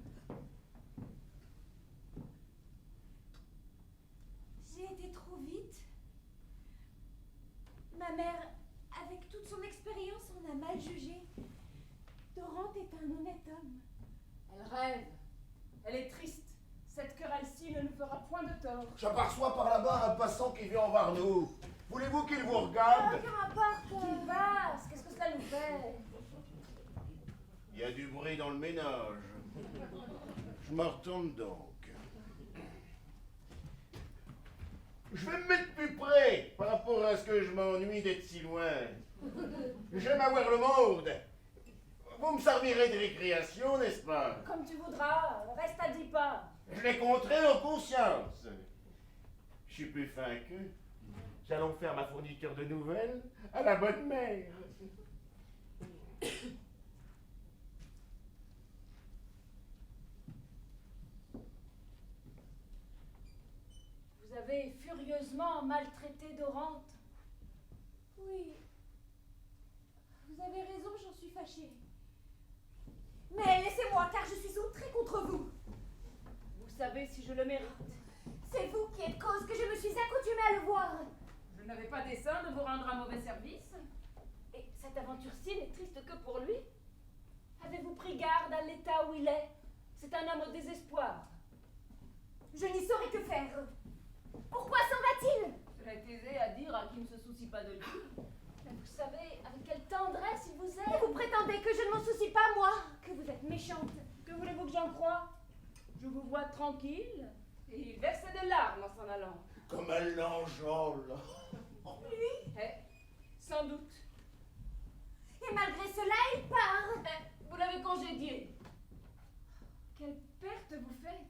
J'ai été trop vite. Ma mère, avec toute son expérience, en a mal jugé. Dorante est un honnête homme. Elle rêve. Elle est triste. Cette querelle-ci ne nous fera point de tort. J'aperçois par là-bas un passant qui vient voir nous. Voulez-vous qu'il vous regarde? Qu'importe. Qu'il passe. Qu'est-ce que cela nous fait? Il y a du bruit dans le ménage. Je me retourne donc. Je vais me mettre plus près par rapport à ce que je m'ennuie d'être si loin. J'aime avoir le monde. Vous me servirez de récréation, n'est-ce pas? Comme tu voudras. Reste à 10 pas. Je les compterai en conscience. Je suis plus fin qu'eux. J'allons faire ma fourniture de nouvelles à la bonne mère. Vous avez furieusement maltraité Dorante. Oui. Vous avez raison, j'en suis fâchée. Mais laissez-moi, car je suis outrée contre vous. Vous savez si je le mérite. C'est vous qui êtes cause que je me suis accoutumée à le voir. Je n'avais pas dessein de vous rendre un mauvais service. Et cette aventure-ci n'est triste que pour lui. Avez-vous pris garde à l'état où il est? C'est un homme au désespoir. Je n'y saurais que faire. Pourquoi s'en va-t-il? Cela est aisé à dire à qui ne se soucie pas de lui. Mais vous savez avec quelle tendresse il vous aime. Et vous prétendez que je ne m'en soucie pas, moi? Que vous êtes méchante. Que voulez-vous que j'en croie? Je vous vois tranquille, et il versait des larmes en s'en allant. Comme elle l'enjôle. Lui? Eh, sans doute. Et Et malgré cela, il part. Vous l'avez congédié. Quelle perte vous faites.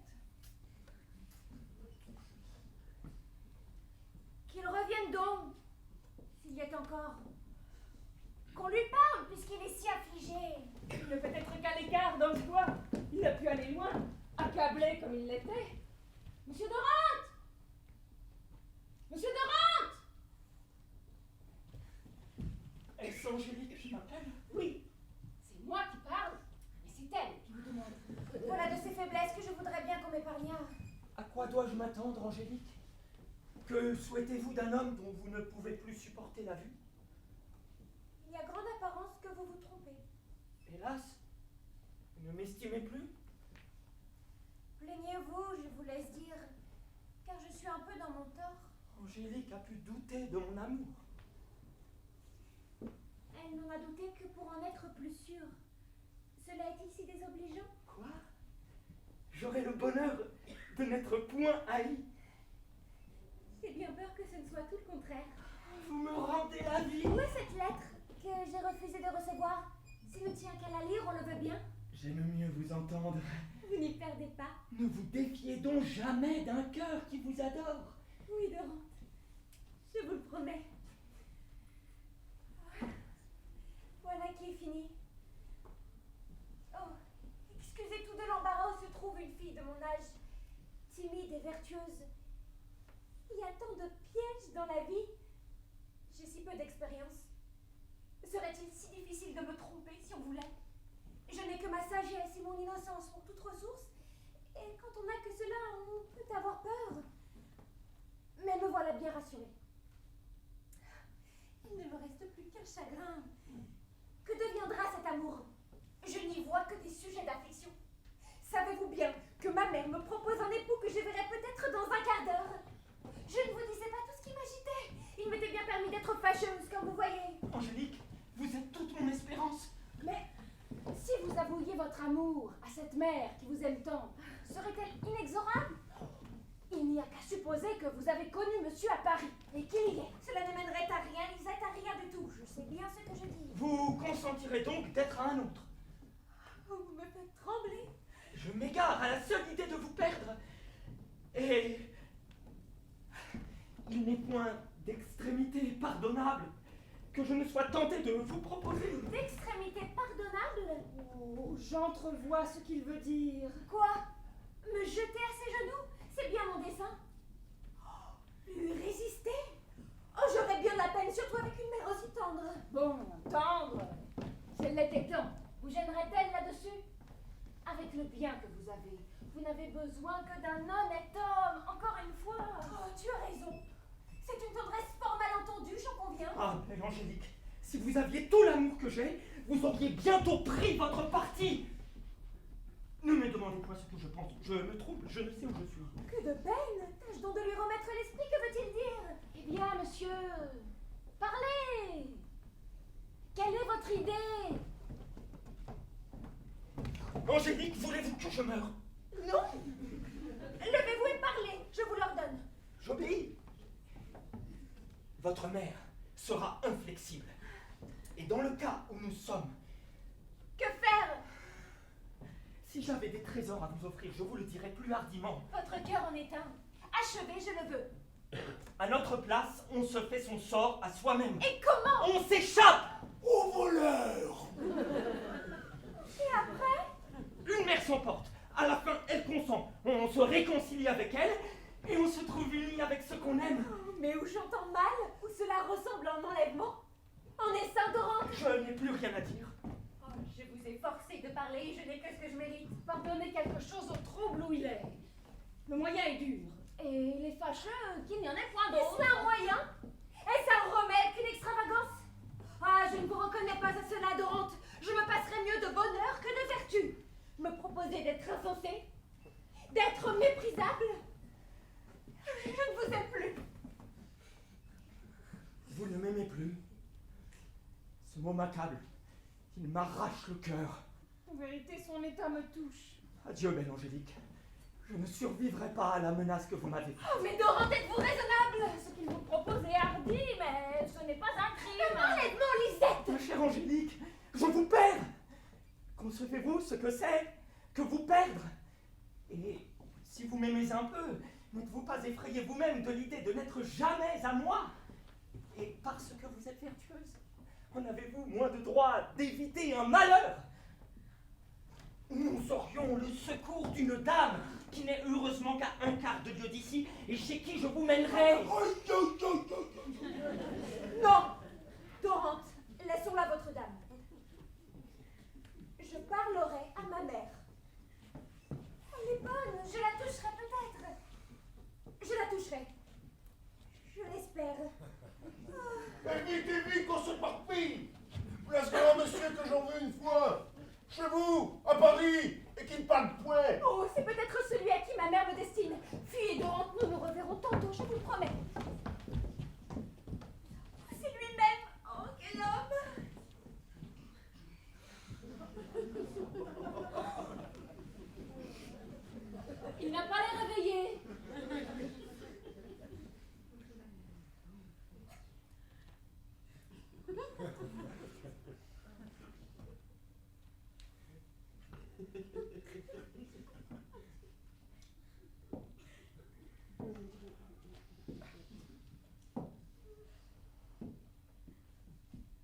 Qu'il revienne donc, s'il y est encore. Qu'on lui parle, puisqu'il est si affligé. Il ne peut être qu'à l'écart dans le bois. Il a pu aller loin, accablé comme il l'était. Monsieur Dorante! Monsieur Dorante! Est-ce Angélique qui m'appelle? Oui, c'est moi qui parle, mais c'est elle qui vous demande. Voilà de ces faiblesses que je voudrais bien qu'on m'épargnât. À quoi dois-je m'attendre, Angélique? Que souhaitez-vous d'un homme dont vous ne pouvez plus supporter la vue? Il y a grande apparence que vous vous trompez. Hélas, vous ne m'estimez plus? Plaignez-vous, je vous laisse dire, car je suis un peu dans mon tort. Angélique a pu douter de mon amour. Elle n'en a douté que pour en être plus sûre. Cela est-il si désobligeant? Quoi? J'aurai le bonheur de n'être point haï. J'ai bien peur que ce ne soit tout le contraire. Vous me rendez la vie. Où est cette lettre que j'ai refusé de recevoir? S'il ne tient qu'à la lire, on le veut bien. J'aime mieux vous entendre. Vous n'y perdez pas. Ne vous défiez donc jamais d'un cœur qui vous adore. Oui, Dorante. Je vous le promets. Voilà qui est fini. Oh, excusez tout de l'embarras où se trouve une fille de mon âge, timide et vertueuse. Il y a tant de pièges dans la vie. J'ai si peu d'expérience. Serait-il si difficile de me tromper si on voulait? Je n'ai que ma sagesse et mon innocence pour toute ressource. Et quand on n'a que cela, on peut avoir peur. Mais me voilà bien rassurée. Il ne me reste plus qu'un chagrin. Que deviendra cet amour? Je n'y vois que des sujets d'affliction. Savez-vous bien que ma mère me propose un époux que je verrai peut-être dans un quart d'heure? Je ne vous disais pas tout ce qui m'agitait. Il m'était bien permis d'être fâcheuse, comme vous voyez. Angélique, vous êtes toute mon espérance. Mais si vous avouiez votre amour à cette mère qui vous aime tant, serait-elle inexorable? Il n'y a qu'à supposer que vous avez connu monsieur à Paris et qu'il y est. Cela ne mènerait à rien, Lisette, à rien du tout. Je sais bien ce que je dis. Vous consentirez donc d'être à un autre. Oh, vous me faites trembler. Je m'égare à la seule idée de vous perdre. Et il n'est point d'extrémité pardonnable que je ne sois tenté de vous proposer. D'extrémité pardonnable? Oh, j'entrevois ce qu'il veut dire. Quoi? Me jeter à ses genoux? C'est bien mon dessein. Oh, lui résister? Oh, j'aurais bien de la peine, surtout avec une mère aussi tendre. Bon, tendre. Si elle l'était tant, vous gênerait-elle là-dessus? Avec le bien que vous avez, vous n'avez besoin que d'un honnête homme, encore une fois. Oh, tu as raison. C'est une tendresse fort mal entendue, j'en conviens. Ah, mais Angélique, si vous aviez tout l'amour que j'ai, vous auriez bientôt pris votre parti. Ne me demandez pas ce que je pense. Je me trouble, je ne sais où je suis. Que de peine. Tâche donc de lui remettre l'esprit, que veut-il dire? Eh bien, monsieur, parlez. Quelle est votre idée? Angélique, voulez-vous que je meure? Non. Levez-vous et parlez, je vous l'ordonne. J'obéis. Votre mère sera inflexible. Et dans le cas où nous sommes, Que faire? si j'avais des trésors à vous offrir, je vous le dirais plus hardiment. Votre cœur en est un. Achevez, je le veux. À notre place, on se fait son sort à soi-même. Et comment? On s'échappe aux voleurs. Et après? Une mère s'emporte. À la fin, elle consent. On se réconcilie avec elle et on se trouve unis avec ce qu'on aime. Oh, mais où j'entends mal, où cela ressemble à un enlèvement. En essaim Dorante. Je n'ai plus rien à dire. Oh, je vous ai forcé de parler, je n'ai que ce que je mérite. Pardonnez quelque chose au trouble où il est. Le moyen est dur. Et il est fâcheux qu'il n'y en ait point d'autre. Est-ce un moyen? Est-ce un remède qu'une extravagance? Ah, je ne vous reconnais pas à cela, Dorante. Je me passerais mieux de bonheur que de vertu. Me proposer d'être insensé, d'être méprisable. Je ne vous aime plus. Vous ne m'aimez plus. Ce mot m'accable. Il m'arrache le cœur. En vérité, son état me touche. Adieu, belle Angélique. Je ne survivrai pas à la menace que vous m'avez faite. Oh, mais Dorante, êtes-vous raisonnable? Ce qu'il vous propose est hardi, mais ce n'est pas un crime. Enlèvement, Lisette. Ma chère Angélique, que c'est que vous perdre. Et si vous m'aimez un peu, n'êtes-vous pas effrayé vous-même de l'idée de n'être jamais à moi? Et parce que vous êtes vertueuse, en avez-vous moins de droit d'éviter un malheur? Nous aurions le secours d'une dame qui n'est heureusement qu'à un quart de lieue d'ici et chez qui je vous mènerai. Non, Dorante, laissons-la votre dame. Je parlerai à ma mère. Elle est bonne, je la toucherai peut-être. Je la toucherai. Je l'espère. Vite, vite, qu'on se parpille. Voilà ce grand monsieur que j'en veux une fois. Chez vous, à Paris, et qui ne parle point. Oh, c'est peut-être celui à qui ma mère me destine. Fuyez, Dorante, nous nous reverrons tantôt, je vous le promets. C'est lui-même. Oh, quel homme! Il n'a pas l'air réveillé.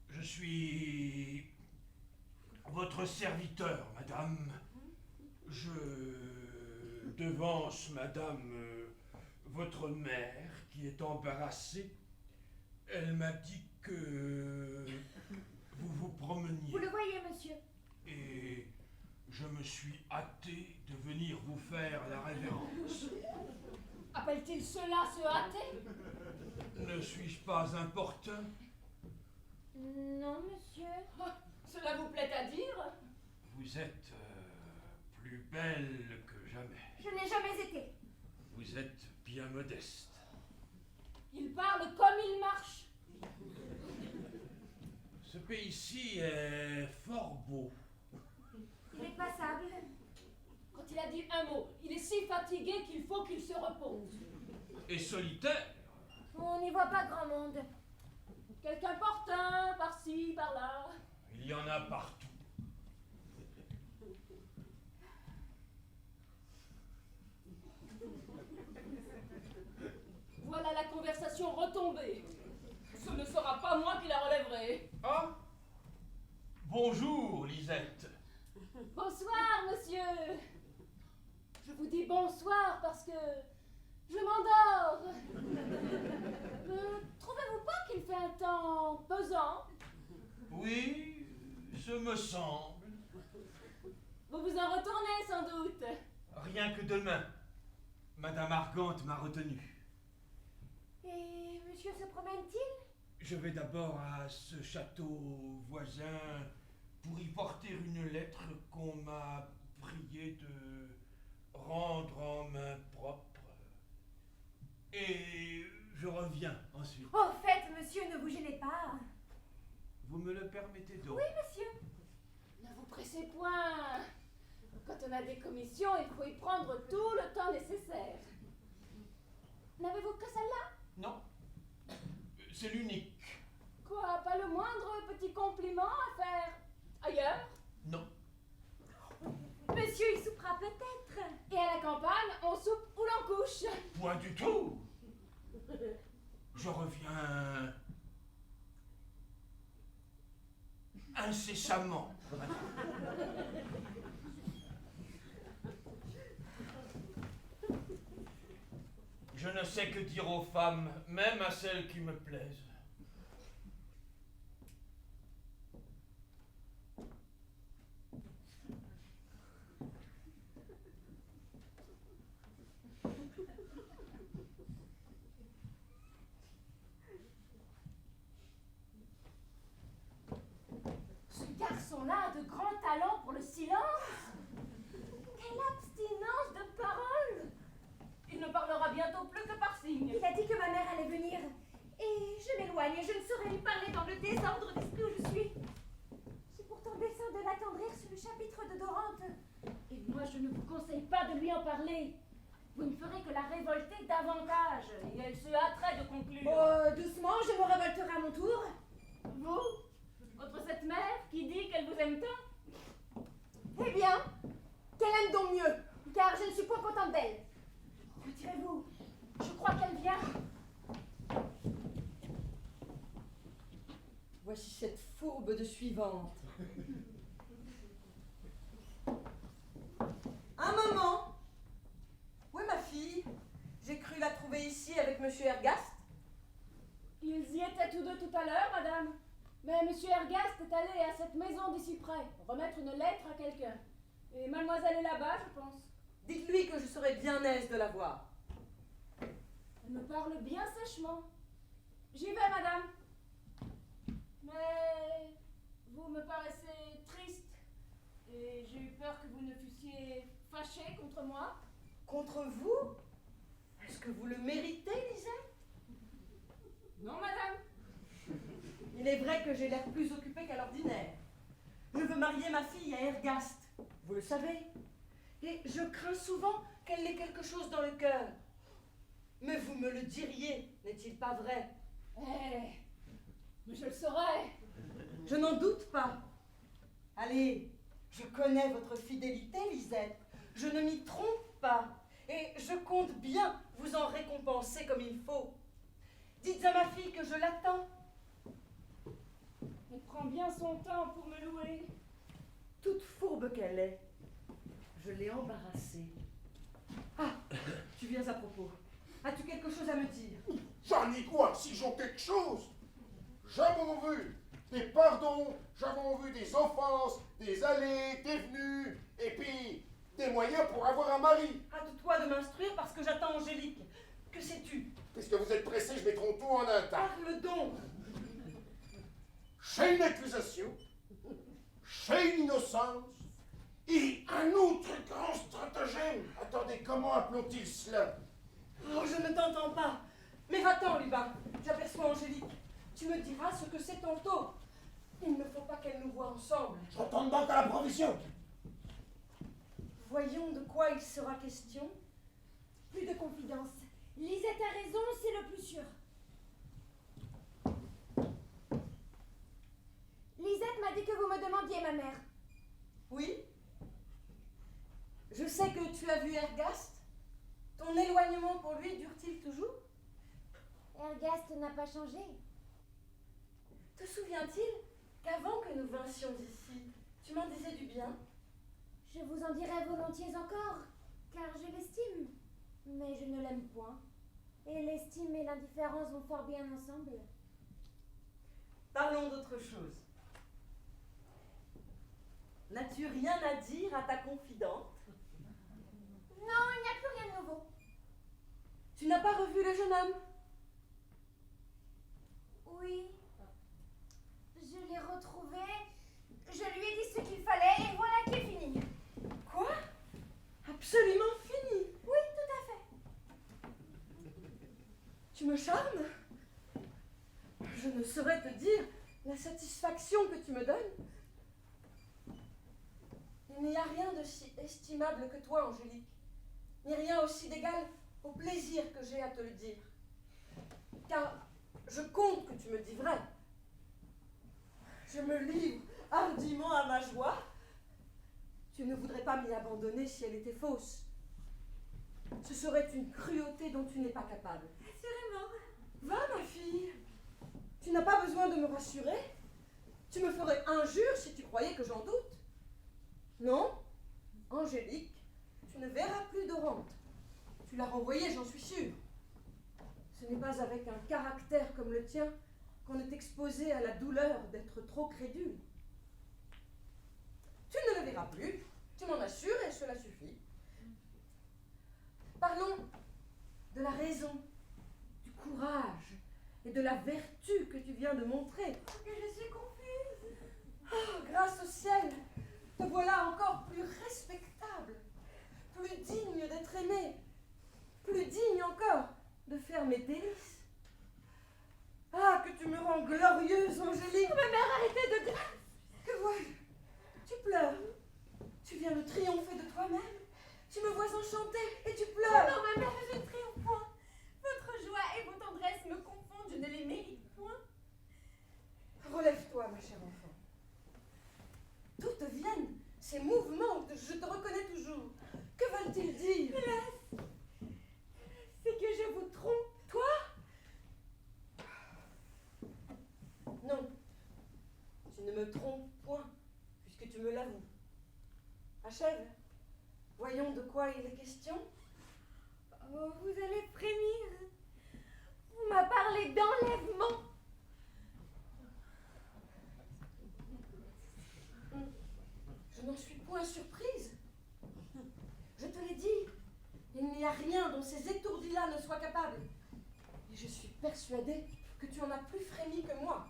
Je suis votre serviteur, madame. Je devance madame, votre mère, qui est embarrassée. Elle m'a dit que vous vous promeniez. Vous le voyez, monsieur. Et je me suis hâté de venir vous faire la révérence. Appelle-t-il cela se hâter? Ne suis-je pas importun? Non, monsieur. Cela vous plaît à dire? Vous êtes plus belle que jamais. Je n'ai jamais été. Vous êtes bien modeste. Il parle comme il marche. Ce pays-ci est fort beau. Il est passable. Quand il a dit un mot, il est si fatigué qu'il faut qu'il se repose. Et solitaire. On n'y voit pas grand monde. Quelqu'un portant, par-ci, par-là. Il y en a partout. Voilà la conversation retombée. Ce ne sera pas moi qui la relèverai. Ah! Bonjour, Lisette. Bonsoir, monsieur. Je vous dis bonsoir parce que je m'endors. Trouvez-vous pas qu'il fait un temps pesant? Oui, ce me semble. Vous vous en retournez sans doute. Rien que demain. Madame Argante m'a retenu. Et monsieur se promène-t-il? Je vais d'abord à ce château voisin pour y porter une lettre qu'on m'a prié de rendre en main propre. Et je reviens ensuite. Au fait, monsieur, ne vous gênez pas. Vous me le permettez donc? Oui, monsieur. Ne vous pressez point. Quand on a des commissions, il faut y prendre tout le temps nécessaire. N'avez-vous que celle-là? Non. C'est l'unique. Quoi, pas le moindre petit compliment à faire ailleurs? Non. Monsieur, il soupera peut-être. Et à la campagne, on soupe ou l'on couche. Point du tout. Je reviens incessamment. Je ne sais que dire aux femmes, même à celles qui me plaisent. Ce garçon-là a de grands talents pour le silence. Quelle abstinence de parole! Il ne parlera bientôt plus que par signe. Il a dit que ma mère allait venir. Et je m'éloigne. Je ne saurais lui parler dans le désordre d'esprit où je suis. J'ai pourtant dessein de l'attendrir sur le chapitre de Dorante. Et moi, je ne vous conseille pas de lui en parler. Vous ne ferez que la révolter davantage, et elle se hâterait de conclure. Oh, doucement, je me révolterai à mon tour. Vous, contre cette mère qui dit qu'elle vous aime tant? Eh bien, qu'elle aime donc mieux, car je ne suis pas contente d'elle. Retirez-vous, je crois qu'elle vient. Voici cette fourbe de suivante. Un moment. Où est ma fille? J'ai cru la trouver ici avec monsieur Ergast. Ils y étaient tous deux tout à l'heure, madame. Mais monsieur Ergast est allé à cette maison d'ici près, remettre une lettre à quelqu'un. Et mademoiselle est là-bas, je pense. Dites-lui que je serais bien aise de la voir. Elle me parle bien sèchement. J'y vais, madame. Mais vous me paraissez triste. Et j'ai eu peur que vous ne fussiez fâchée contre moi. Contre vous? Est-ce que vous le méritez, Lisette? Non, madame. Il est vrai que j'ai l'air plus occupée qu'à l'ordinaire. Je veux marier ma fille à Ergast, vous le savez. Et je crains souvent qu'elle ait quelque chose dans le cœur. Mais vous me le diriez, n'est-il pas vrai? Eh, mais je le saurais. Je n'en doute pas. Allez, je connais votre fidélité, Lisette. Je ne m'y trompe pas. Et je compte bien vous en récompenser comme il faut. Dites à ma fille que je l'attends. Elle prend bien son temps pour me louer. Toute fourbe qu'elle est, je l'ai embarrassée. Ah, tu viens à propos. As-tu quelque chose à me dire? J'en ai quoi, si j'en quelque chose? J'avons vu des pardons, j'avons vu des offenses, des allées, des venues, et puis des moyens pour avoir un mari. Hâte-toi de m'instruire parce que j'attends Angélique. Que sais-tu? Puisque vous êtes pressé, je mettrai tout en un tas. Parle donc. J'ai une accusation, j'ai une innocence, et un autre grand stratagème. Attendez, comment appelons-ils cela? Oh, je ne t'entends pas. Mais va-t'en, Lubin. J'aperçois Angélique. Tu me diras ce que c'est tantôt. Il ne faut pas qu'elle nous voie ensemble. Je retourne donc à la provision. Voyons de quoi il sera question. Plus de confidence. Lisette a raison, c'est le plus sûr. Lisette m'a dit que vous me demandiez, ma mère. Oui? Je sais que tu as vu Ergast. Ton éloignement pour lui dure-t-il toujours? Ergast n'a pas changé. Te souvient-il qu'avant que nous vinssions ici, tu m'en disais du bien? Je vous en dirai volontiers encore, car je l'estime. Mais je ne l'aime point. Et l'estime et l'indifférence vont fort bien ensemble. Parlons d'autre chose. N'as-tu rien à dire à ta confidente? Non, il n'y a plus rien de nouveau. Tu n'as pas revu le jeune homme? Oui. Je l'ai retrouvé. Je lui ai dit ce qu'il fallait et voilà qui est fini. Quoi? Absolument fini? Oui, tout à fait. Tu me charmes? Je ne saurais te dire la satisfaction que tu me donnes. Il n'y a rien de si estimable que toi, Angélique, ni rien aussi d'égal au plaisir que j'ai à te le dire. Car je compte que tu me dis vrai. Je me livre hardiment à ma joie. Tu ne voudrais pas m'y abandonner si elle était fausse. Ce serait une cruauté dont tu n'es pas capable. Assurément. Va, ma fille. Tu n'as pas besoin de me rassurer. Tu me ferais injure si tu croyais que j'en doute. Non, Angélique, tu ne verras plus Dorante. Tu l'as renvoyée, j'en suis sûre. Ce n'est pas avec un caractère comme le tien qu'on est exposé à la douleur d'être trop crédule. Tu ne le verras plus, tu m'en assures et cela suffit. Parlons de la raison, du courage et de la vertu que tu viens de montrer. Que je suis confuse. Oh, grâce au ciel, te voilà encore plus respectable, plus digne d'être aimée, plus digne encore de faire mes délices. Ah, que tu me rends glorieuse, Angélique. Ma mère, arrêtez de grâce. Que vois-je? Tu pleures. Tu viens de triompher de toi-même. Tu me vois enchantée et tu pleures. Non, ma mère, je ne triomphe point. Votre joie et vos tendresses me confondent, je ne les mérite point. Relève-toi, ma chère enfant. D'où te viennent ces mouvements que ne me trompe point, puisque tu me l'avoues. Achève. Voyons de quoi il est question. Oh, vous allez frémir. On m'a parlé d'enlèvement. Je n'en suis point surprise. Je te l'ai dit, il n'y a rien dont ces étourdis-là ne soient capables. Et je suis persuadée que tu en as plus frémi que moi.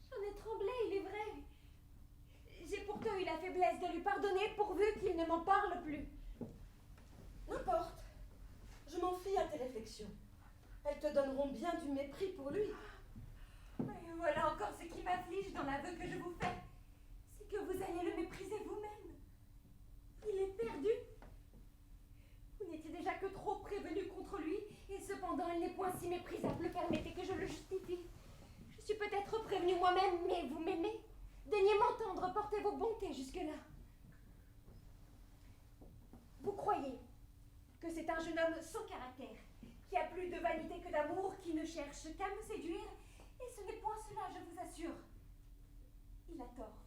J'en ai tremblé, il est vrai. J'ai pourtant eu la faiblesse de lui pardonner pourvu qu'il ne m'en parle plus. N'importe. Je m'en fie à tes réflexions. Elles te donneront bien du mépris pour lui. Et voilà encore ce qui m'afflige dans l'aveu que je vous fais. C'est que vous allez le mépriser vous-même. Il est perdu. Vous n'étiez déjà que trop prévenu contre lui, et cependant il n'est point si méprisable. Permettez que je le justifie. Je suis peut-être prévenue moi-même, mais vous m'aimez. Daignez m'entendre, portez vos bontés jusque-là. Vous croyez que c'est un jeune homme sans caractère, qui a plus de vanité que d'amour, qui ne cherche qu'à me séduire, et ce n'est point cela, je vous assure. Il a tort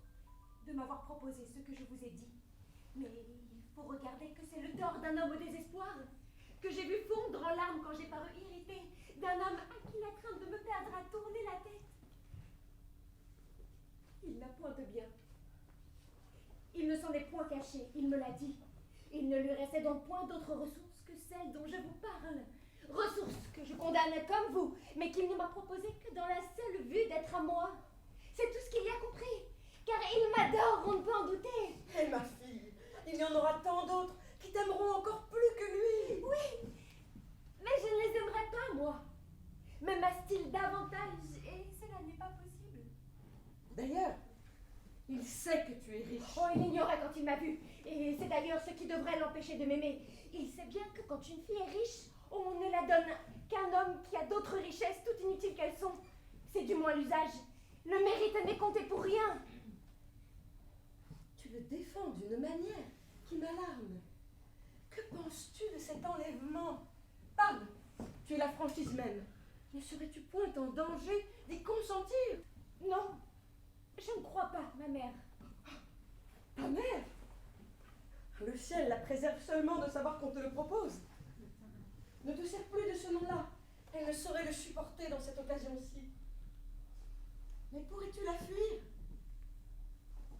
de m'avoir proposé ce que je vous ai dit, mais il faut regarder que c'est le tort d'un homme au désespoir, que j'ai vu fondre en larmes quand j'ai paru irritée, d'un homme à qui la crainte de me perdre a tourné la tête. Il n'a point de bien. Il ne s'en est point caché, il me l'a dit. Il ne lui restait donc point d'autres ressources que celles dont je vous parle. Ressources que je condamne comme vous, mais qu'il ne m'a proposées que dans la seule vue d'être à moi. C'est tout ce qu'il y a compris, car il m'adore, on ne peut en douter. Eh ma fille, il y en aura tant d'autres qui t'aimeront encore plus que lui. Oui, mais je ne les aimerais pas, moi. Mais m'aime-t-il davantage, et cela n'est pas possible. D'ailleurs, il sait que tu es riche. Oh, il l'ignorait quand il m'a vu, et c'est d'ailleurs ce qui devrait l'empêcher de m'aimer. Il sait bien que quand une fille est riche, on ne la donne qu'un homme qui a d'autres richesses, toutes inutiles qu'elles sont. C'est du moins l'usage. Le mérite n'est compté pour rien. Tu le défends d'une manière qui m'alarme. Que penses-tu de cet enlèvement? Parle, tu es la franchise même. Ne serais-tu point en danger d'y consentir? Non, je ne crois pas, ma mère. Ta mère? Le ciel la préserve seulement de savoir qu'on te le propose. Ne te sers plus de ce nom-là. Elle ne saurait le supporter dans cette occasion-ci. Mais pourrais-tu la fuir?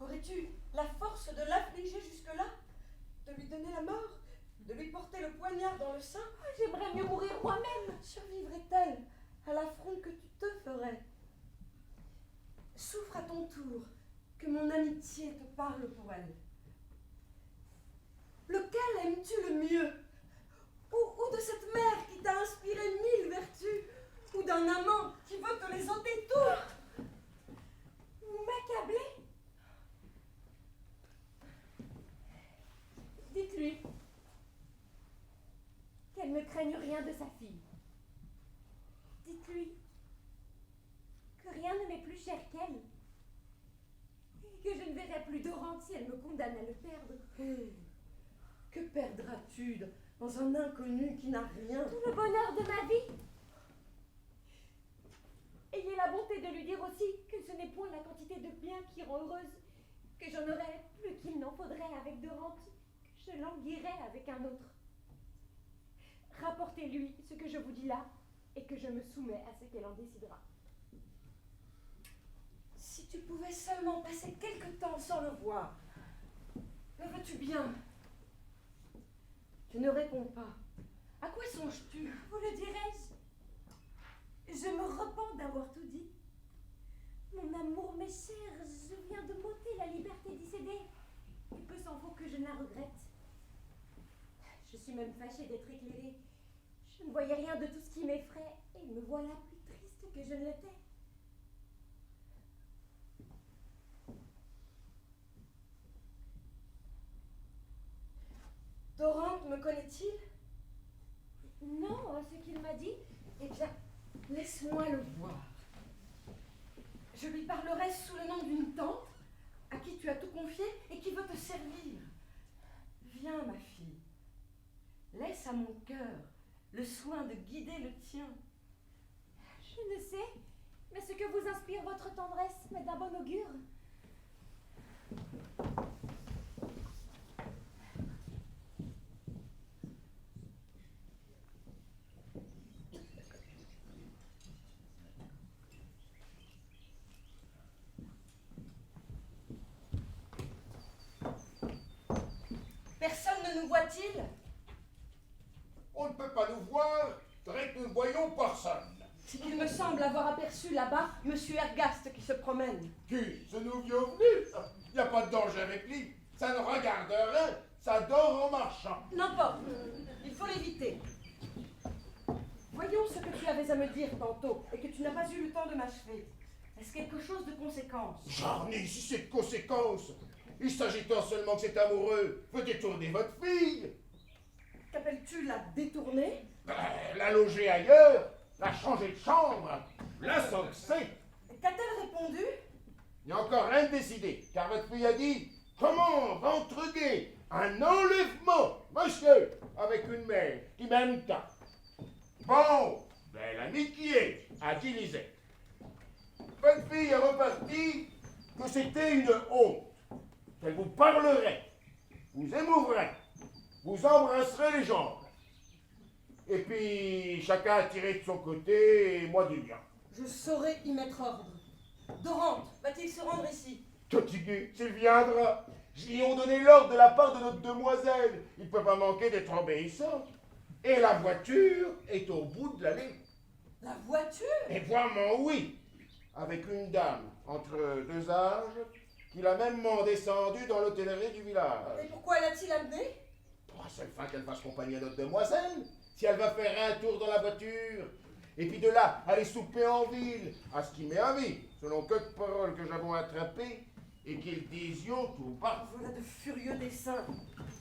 Aurais-tu la force de l'affliger jusque-là? De lui donner la mort? De lui porter le poignard dans le sein? J'aimerais mieux mourir moi-même. Survivrait-elle à l'affront que tu te ferais? Souffre à ton tour que mon amitié te parle pour elle. Lequel aimes-tu le mieux? Ou de cette mère qui t'a inspiré 1000 vertus? Ou d'un amant qui veut te les ôter toutes? Vous m'accablez. Dites-lui qu'elle ne craigne rien de sa fille. Dites-lui que rien ne m'est plus cher qu'elle, et que je ne verrai plus Dorante si elle me condamne à le perdre. Que perdras-tu dans un inconnu qui n'a rien? Tout le bonheur de ma vie. Ayez la bonté de lui dire aussi que ce n'est point la quantité de biens qui rend heureuse, que j'en aurais plus qu'il n'en faudrait avec Dorante, que je languirais avec un autre. Rapportez-lui ce que je vous dis là, et que je me soumets à ce qu'elle en décidera. Si tu pouvais seulement passer quelque temps sans le voir. Le veux-tu bien? Tu ne réponds pas. À quoi songes-tu? Vous le dirais-je? Je me repens d'avoir tout dit. Mon amour m'est cher, je viens de m'ôter la liberté d'y céder. Il peut s'en faut que je ne la regrette. Je suis même fâchée d'être éclairée. Je ne voyais rien de tout ce qui m'effraie, et me voilà plus triste que je ne l'étais. Dorante me connaît-il? Non, ce qu'il m'a dit. Eh bien, laisse-moi le voir. Je lui parlerai sous le nom d'une tante à qui tu as tout confié et qui veut te servir. Viens, ma fille. Laisse à mon cœur le soin de guider le tien. Je ne sais, mais ce que vous inspire votre tendresse m'est d'un bon augure. nous voit-il? On ne peut pas nous voir, tandis que nous ne voyons personne. C'est qu'il me semble avoir aperçu là-bas Monsieur Ergast qui se promène. Qui? Ce nouveau venu? Il n'y a pas de danger avec lui. Ça ne regarde rien. Ça dort en marchant. N'importe. Il faut l'éviter. Voyons ce que tu avais à me dire tantôt et que tu n'as pas eu le temps de m'achever. Est-ce quelque chose de conséquence? J'en ai ici cette conséquence. Il s'agit tant seulement que cet amoureux veut détourner votre fille. Qu'appelles-tu la détourner? La loger ailleurs, la changer de chambre, la sanctionner. Qu'a-t-elle répondu? Il n'y a encore rien de décidé, car votre fille a dit comment ventre gai, un enlèvement, monsieur, avec une mère qui m'aime tant. Bon, belle amie qui est, a dit Lisette. Votre fille est repartie que c'était une honte, qu'elle vous parlerait, vous émouverait, vous embrasserait les jambes. Et puis chacun a tiré de son côté et moi du mien. Je saurai y mettre ordre. Dorante, va-t-il se rendre ici? Totigué, s'il viendra. J'y ai donné l'ordre de la part de notre demoiselle. Il ne peut pas manquer d'être obéissant. Et la voiture est au bout de l'allée. La voiture? Et vraiment oui, avec une dame entre deux âges qui l'a même descendue dans l'hôtellerie du village. Et pourquoi l'a-t-il amenée? Pour la seule fin qu'elle fasse compagnie à notre demoiselle. Si elle va faire un tour dans la voiture, et puis de là, aller souper en ville, à ce qui m'est avis, selon quelques paroles que j'avons attrapées, et qu'ils disions tout bas. Voilà de furieux desseins.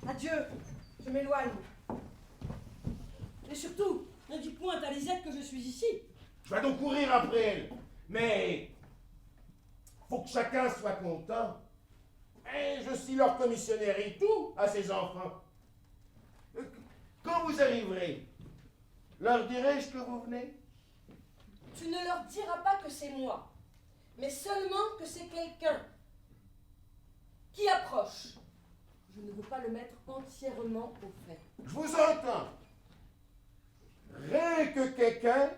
Adieu, je m'éloigne. Et surtout, ne dis point à Lisette que je suis ici. Je vais donc courir après elle, mais faut que chacun soit content. Et je suis leur commissionnaire et tout à ses enfants. Quand vous arriverez, leur dirai-je que vous venez? Tu ne leur diras pas que c'est moi, mais seulement que c'est quelqu'un qui approche. Je ne veux pas le mettre entièrement au fait. Je vous entends. Rien que quelqu'un,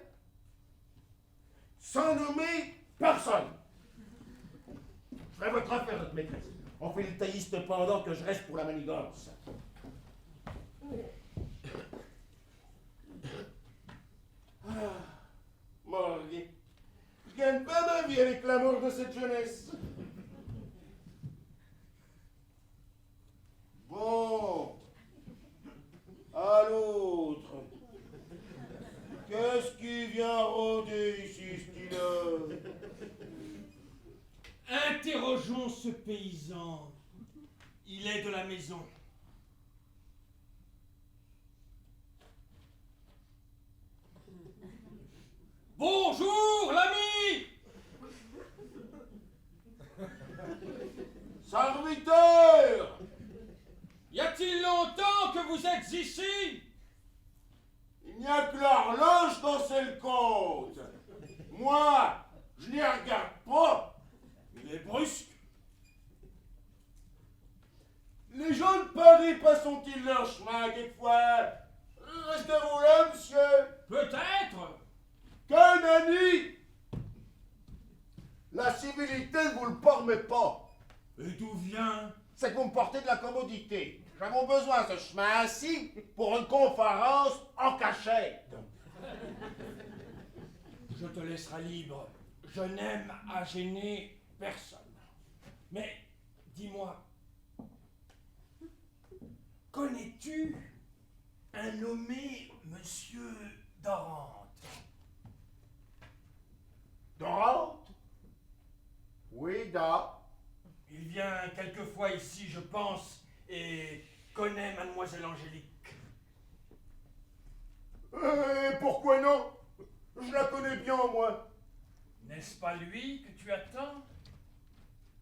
sans nommer personne. Je ferai votre affaire, notre maîtresse. On fait le tailliste pendant que je reste pour la manigance. Morgue. Je gagne pas ma vie avec l'amour de cette jeunesse. Bon. À l'autre. Qu'est-ce qui vient rôder ici, ce là? Interrogeons ce paysan. Il est de la maison. Bonjour, l'ami! Serviteur! Y a-t-il longtemps que vous êtes ici? Il n'y a que l'horloge dans le compte. Moi, je n'y regarde pas. Il est brusque. Les gens de Paris passent-ils leur chemin quelquefois? Restez-vous là, monsieur? Peut-être. Qu'un ami! La civilité ne vous le permet pas. Et d'où vient? C'est que vous me portez de la commodité. Nous avons besoin de ce chemin-ci pour une conférence en cachette. Je te laisserai libre. Je n'aime à gêner personne. Mais dis-moi, connais-tu un nommé Monsieur Dorante? Dorante? Oui, da. Il vient quelquefois ici, je pense, et connaît Mademoiselle Angélique. Pourquoi non? Je la connais bien, moi. N'est-ce pas lui que tu attends?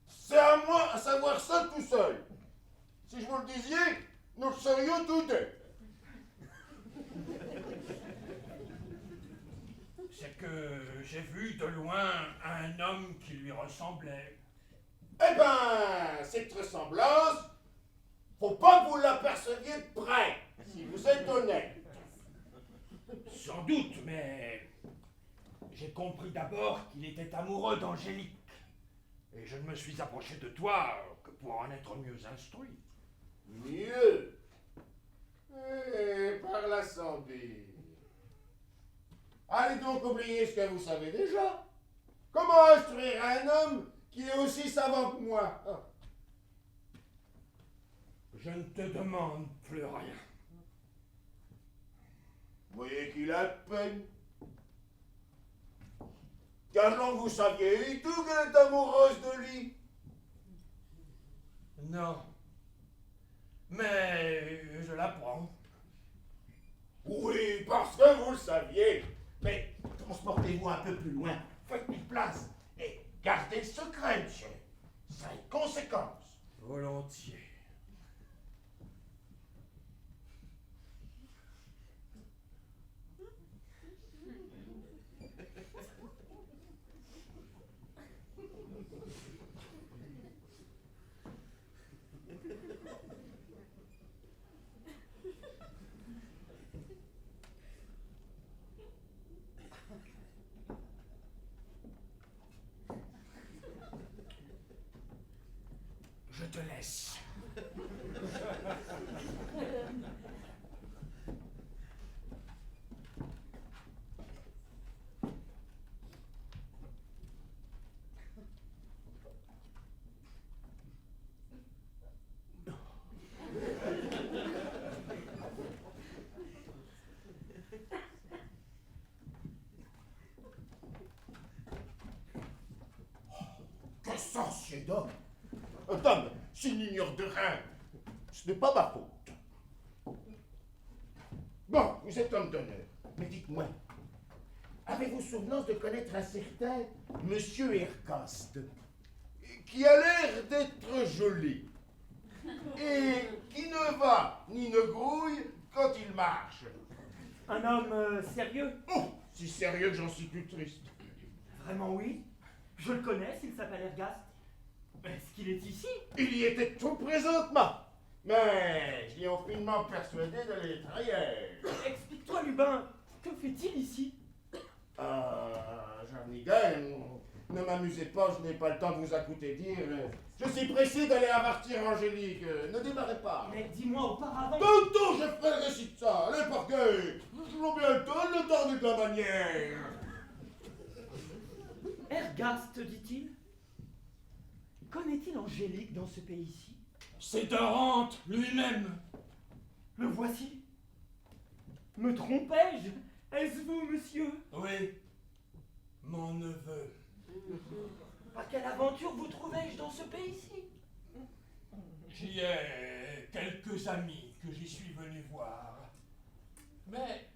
C'est à moi à savoir ça tout seul. Si je vous le disiez, nous le serions tous deux. C'est que j'ai vu de loin un homme qui lui ressemblait. Eh ben, cette ressemblance, faut pas que vous l'aperceviez de près, si vous êtes honnête. Sans doute, mais j'ai compris d'abord qu'il était amoureux d'Angélique. Et je ne me suis approché de toi que pour en être mieux instruit. Mieux. Et par l'assemblée. Allez donc oublier ce que vous savez déjà. Comment instruire un homme qui est aussi savant que moi? Je ne te demande plus rien. Vous voyez qu'il a de peine. Car donc vous saviez et tout qu'elle est amoureuse de lui. Non. Mais je l'apprends. Oui, parce que vous le saviez. Mais transportez-vous un peu plus loin. Faites une place. Et gardez le secret, monsieur. Ça a une conséquence. Volontiers. Je te laisse. Quel sorcier d'homme. Dame, s'il n'ignore de rien, ce n'est pas ma faute. Bon, vous êtes homme d'honneur, mais dites-moi, avez-vous souvenance de connaître un certain Monsieur Ergaste, qui a l'air d'être joli, et qui ne va ni ne grouille quand il marche? Un homme sérieux? Oh, si sérieux que j'en suis plus triste. Vraiment oui. Je le connais, s'il s'appelle Ergaste. Est-ce qu'il est ici? Il y était tout présentement, mais je l'ai finement persuadé d'aller ailleurs. Explique-toi, Lubin, que fait-il ici? Jarnigan, ne m'amusez pas, je n'ai pas le temps de vous écouter dire. Je suis pressé d'aller avertir Angélique, ne démarrez pas. Mais dis-moi auparavant. Tantôt je ferai le récit de ça, allez par cœur. Je l'ai bien le temps, le temps de la manière. Ergaste, dit-il? Connaît-il Angélique dans ce pays-ci? C'est Dorante lui-même. Le voici. Me trompais-je? Est-ce vous, monsieur? Oui, mon neveu. Par quelle aventure vous trouvais-je dans ce pays-ci? J'y ai quelques amis que j'y suis venu voir. Mais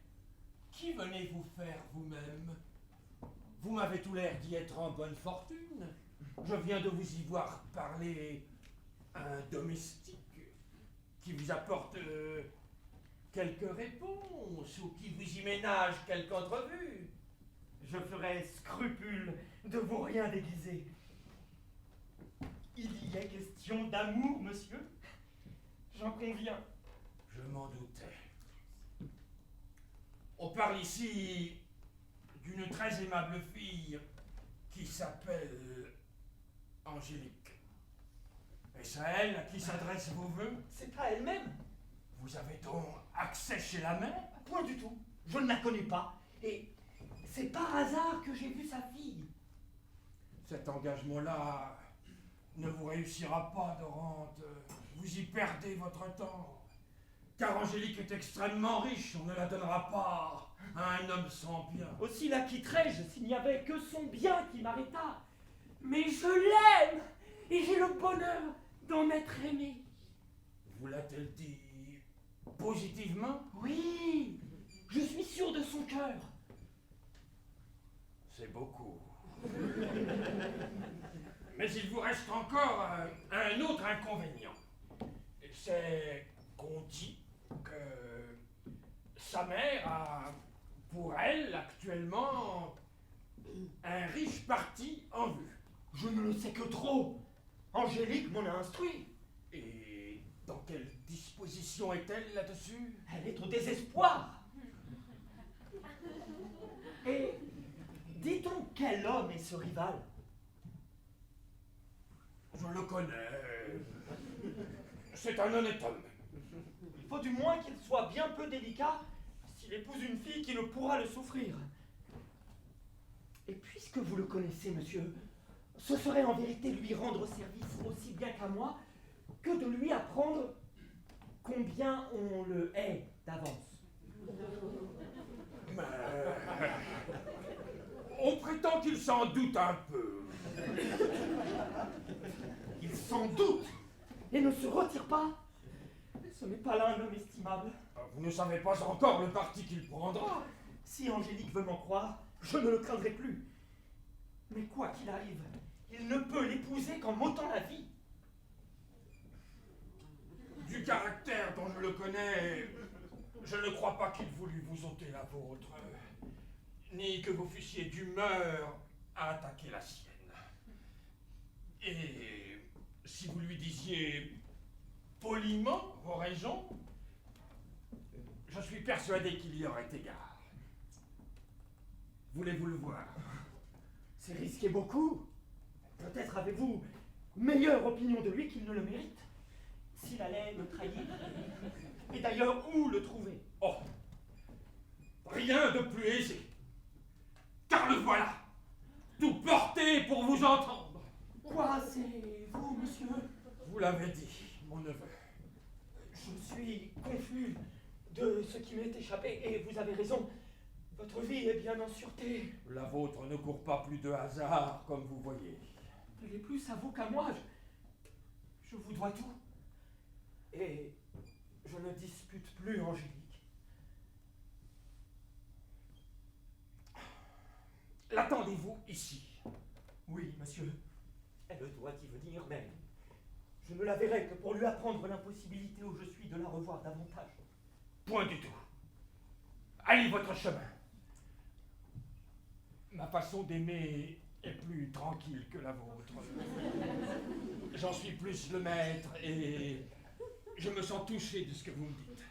qu'y venez-vous faire vous-même? Vous m'avez tout l'air d'y être en bonne fortune. Je viens de vous y voir parler un domestique qui vous apporte quelques réponses ou qui vous y ménage quelque entrevue. Je ferai scrupule de vous rien déguiser. Il y est question d'amour, monsieur. J'en conviens. Je m'en doutais. On parle ici d'une très aimable fille qui s'appelle Angélique. Est-ce à elle à qui s'adressent vos vœux? C'est à elle-même. Vous avez donc accès chez la mère? Point du tout. Je ne la connais pas. Et c'est par hasard que j'ai vu sa fille. Cet engagement-là ne vous réussira pas, Dorante. Vous y perdez votre temps. Car Angélique est extrêmement riche, on ne la donnera pas à un homme sans bien. Aussi la quitterais-je s'il n'y avait que son bien qui m'arrêta. Mais je l'aime et j'ai le bonheur d'en être aimé. Vous l'a-t-elle dit positivement? Oui, je suis sûr de son cœur. C'est beaucoup. Mais il vous reste encore un autre inconvénient. C'est qu'on dit que sa mère a, pour elle, actuellement, un riche parti en vue. Je ne le sais que trop. Angélique m'en a instruit. Et dans quelle disposition est-elle là-dessus? Elle est au désespoir. Et dit-on quel homme est ce rival? Je le connais. C'est un honnête homme. faut du moins qu'il soit bien peu délicat s'il épouse une fille qui ne pourra le souffrir. Et puisque vous le connaissez, monsieur, ce serait en vérité lui rendre service aussi bien qu'à moi que de lui apprendre combien on le hait d'avance. Mais on prétend qu'il s'en doute un peu. Il s'en doute et ne se retire pas. Ce n'est pas là un homme estimable. Vous ne savez pas encore le parti qu'il prendra. Si Angélique veut m'en croire, je ne le craindrai plus. Mais quoi qu'il arrive, il ne peut l'épouser qu'en m'ôtant la vie. Du caractère dont je le connais, je ne crois pas qu'il voulût vous ôter la vôtre, ni que vous fussiez d'humeur à attaquer la sienne. Et si vous lui disiez poliment vos raisons, je suis persuadé qu'il y aurait égard. Voulez-vous le voir? C'est risquer beaucoup. Peut-être avez-vous meilleure opinion de lui qu'il ne le mérite. S'il allait le trahir. Et d'ailleurs, où le trouver? Oh, rien de plus aisé. Car le voilà, tout porté pour vous entendre. Quoi, c'est vous, monsieur? Vous l'avez dit, mon neveu. Je suis confus de ce qui m'est échappé, et vous avez raison. Votre vie est bien en sûreté. La vôtre ne court pas plus de hasard, comme vous voyez. Elle est plus à vous qu'à moi. Je vous dois tout. Et je ne dispute plus Angélique. L'attendez-vous ici? Oui, monsieur. Elle doit y venir, mais je ne la verrai que pour lui apprendre l'impossibilité où je suis de la revoir davantage. Point du tout. Allez votre chemin. Ma façon d'aimer est plus tranquille que la vôtre. J'en suis plus le maître et je me sens touché de ce que vous me dites.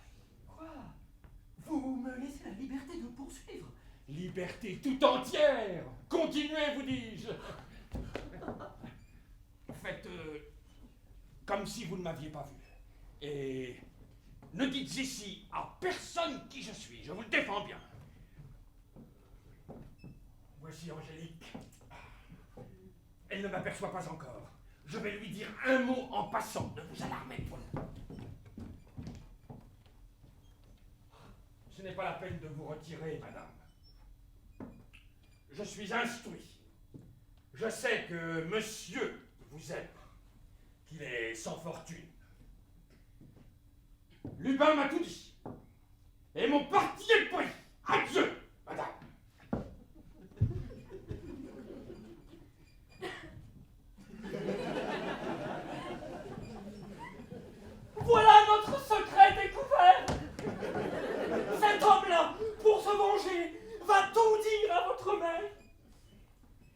Quoi? Vous me laissez la liberté de poursuivre? Liberté tout entière. Continuez, vous dis-je. Faites comme si vous ne m'aviez pas vu. Et ne dites ici à personne qui je suis. Je vous le défends bien. Voici Angélique. Elle ne m'aperçoit pas encore. Je vais lui dire un mot en passant. Ne vous alarmez point. Ce n'est pas la peine de vous retirer, madame. Je suis instruit. Je sais que monsieur vous aime, qu'il est sans fortune. Lubin m'a tout dit. Et mon parti est pris. Adieu, madame. Voilà notre secret découvert. Cet homme-là, pour se venger, va tout dire à votre mère.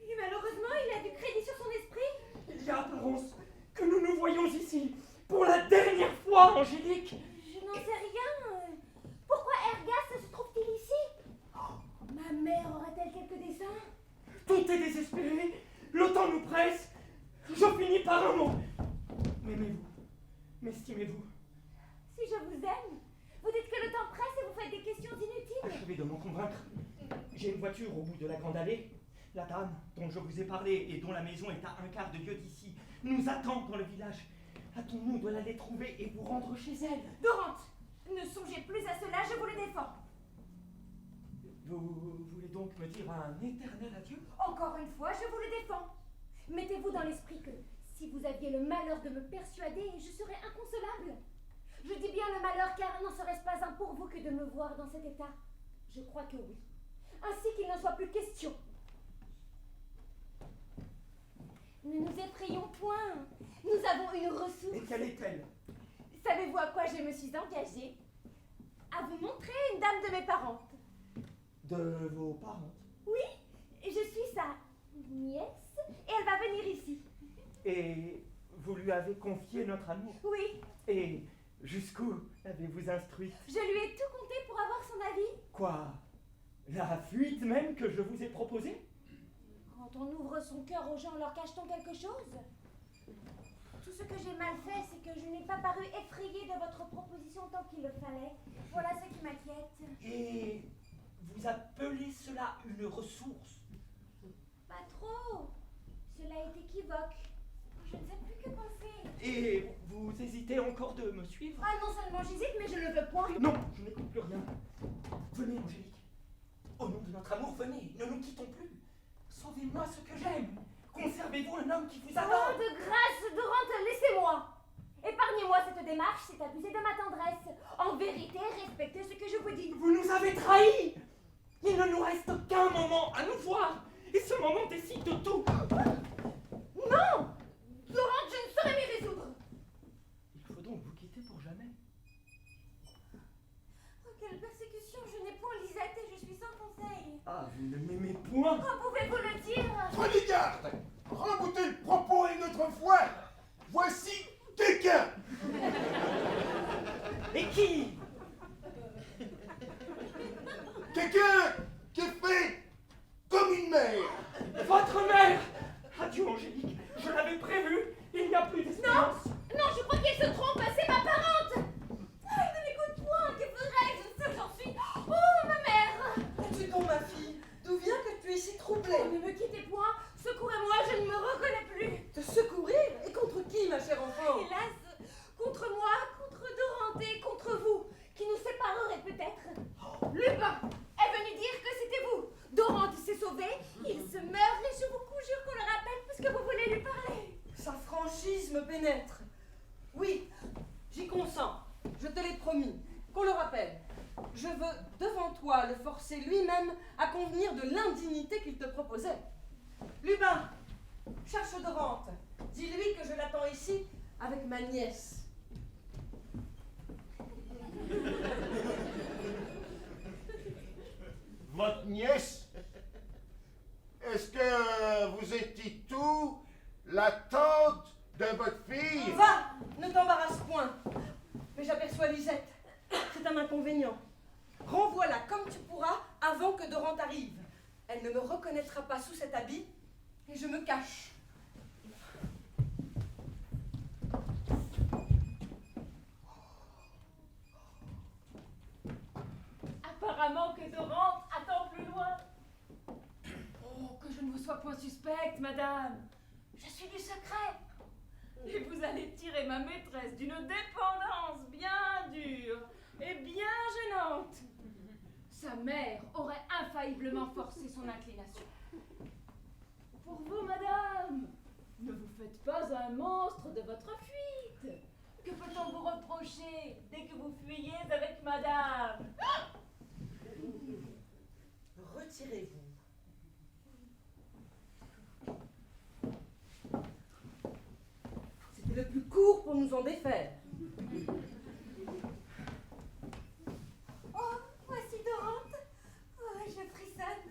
Et malheureusement, il a du crédit sur son esprit. Il y a apparence que nous nous voyons ici pour la dernière fois, Angélique. Je n'en sais rien. Pourquoi Ergas se trouve-t-il ici? Ma mère aurait-elle quelques desseins? Tout est désespéré. Le temps nous presse. Je finis par un mot. M'aimez-vous? M'estimez-vous? Si je vous aime, vous dites que le temps presse et vous faites des questions inutiles. Achevez de m'en convaincre. J'ai une voiture au bout de la grande allée. La dame dont je vous ai parlé et dont la maison est à un quart de lieue d'ici nous attend dans le village. Hâtons-nous de l'aller trouver et vous rendre chez elle. Dorante, ne songez plus à cela, je vous le défends. Vous voulez donc me dire un éternel adieu? Encore une fois, je vous le défends. Mettez-vous dans l'esprit que si vous aviez le malheur de me persuader, je serais inconsolable. Je dis bien le malheur car n'en serait-ce pas un pour vous que de me voir dans cet état? Je crois que oui. Ainsi qu'il n'en soit plus question. Ne nous effrayons point. Nous avons une ressource. Et quelle est-elle? Savez-vous à quoi je me suis engagée? À vous montrer une dame de mes parentes. De vos parents? Oui, je suis sa nièce et elle va venir ici. Et vous lui avez confié notre amour? Oui, Et jusqu'où l'avez-vous instruite? je lui ai tout conté pour avoir son avis. Quoi? La fuite même que je vous ai proposée? Quand on ouvre son cœur aux gens, leur cache-t-on quelque chose? Tout Tout ce que j'ai mal fait, c'est que je n'ai pas paru effrayée de votre proposition tant qu'il le fallait. Voilà ce qui m'inquiète. Et vous appelez cela une ressource? Pas trop. Cela est équivoque. Je ne sais plus que penser. Et vous hésitez encore de me suivre? Ah, non seulement j'hésite, mais je ne veux point. Non, je n'écoute plus rien. Venez, Angélique. Au nom de notre amour, venez, ne nous quittons plus. Sauvez-moi ce que j'aime. Conservez-vous un homme qui vous adore. Oh, de grâce, Dorante, laissez-moi. Épargnez-moi cette démarche, c'est abuser de ma tendresse. En vérité, respectez ce que je vous dis. Vous nous avez trahis. Il ne nous reste qu'un moment à nous voir. Et ce moment décide de tout. Non, Dorante, je ne saurais m'y résoudre. Il faut donc vous quitter pour jamais. Oh, quelle persécution, je n'ai point Lisette et je suis sans conseil. Ah, vous ne m'aimez point. Quand pouvez-vous le dire? Prenez garde! Reboutez le propos une autre fois! Voici quelqu'un! Et qui? Quelqu'un qui est fait comme une mère! Votre mère. Adieu, Angélique. Je l'avais prévu. Il n'y a plus d'espérance. Non, je crois qu'elle se trompe, c'est ma parente. Ah, il ne m'écoute point, que ferais-je? Je sais où j'en suis. Oh, ma mère! Es-tu donc ma fille? D'où vient que tu es si troublée? Oh, ne me quittez point, secourez-moi, je ne me reconnais plus. Te secourir? Et contre qui, ma chère enfant? Hélas, contre moi, contre Dorante, contre vous, qui nous séparerait peut-être. Lupin est venu dire que c'était vous. Dorante s'est sauvée, il se meurt et je vous conjure qu'on le rappelle puisque vous voulez lui parler. Sa franchise me pénètre. Oui, j'y consens. Je te l'ai promis. Qu'on le rappelle. Je veux, devant toi, le forcer lui-même à convenir de l'indignité qu'il te proposait. Lubin, cherche Dorante. Dis-lui que je l'attends ici avec ma nièce. Votre nièce? Est-ce que vous étiez tout la tante de votre fille? Va, ne t'embarrasse point. Mais j'aperçois Lisette. C'est un inconvénient. Renvoie-la comme tu pourras avant que Dorante arrive. Elle ne me reconnaîtra pas sous cet habit et je me cache. Apparemment que Dorante attend plus loin. Oh, que je ne vous sois point suspecte, madame. Je suis du secret. Et vous allez tirer ma maîtresse d'une dépendance bien dure et bien gênante. Sa mère aurait infailliblement forcé son inclination. Pour vous, madame, ne vous faites pas un monstre de votre fuite. Que peut-on vous reprocher dès que vous fuyez avec madame? Retirez-vous. C'était le plus court pour nous en défaire. Oh, voici Dorante. Oh, je frissonne.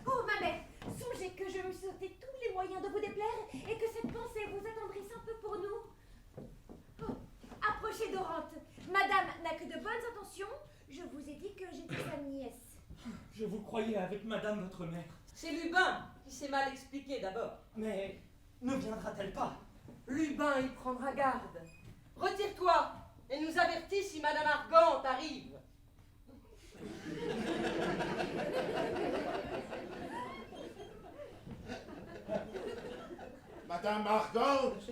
Oh, ma mère, songez que je me suis sauté tous les moyens de vous déplaire et que cette pensée vous attendrisse un peu pour nous. Oh, approchez Dorante. Madame n'a que de bonnes intentions. Je vous ai dit que j'étais sa nièce. Je vous croyais avec madame votre mère. C'est Lubin qui s'est mal expliqué d'abord. Mais ne viendra-t-elle pas? Lubin y prendra garde. Retire-toi et nous avertis si Madame Argante arrive. Madame Argante!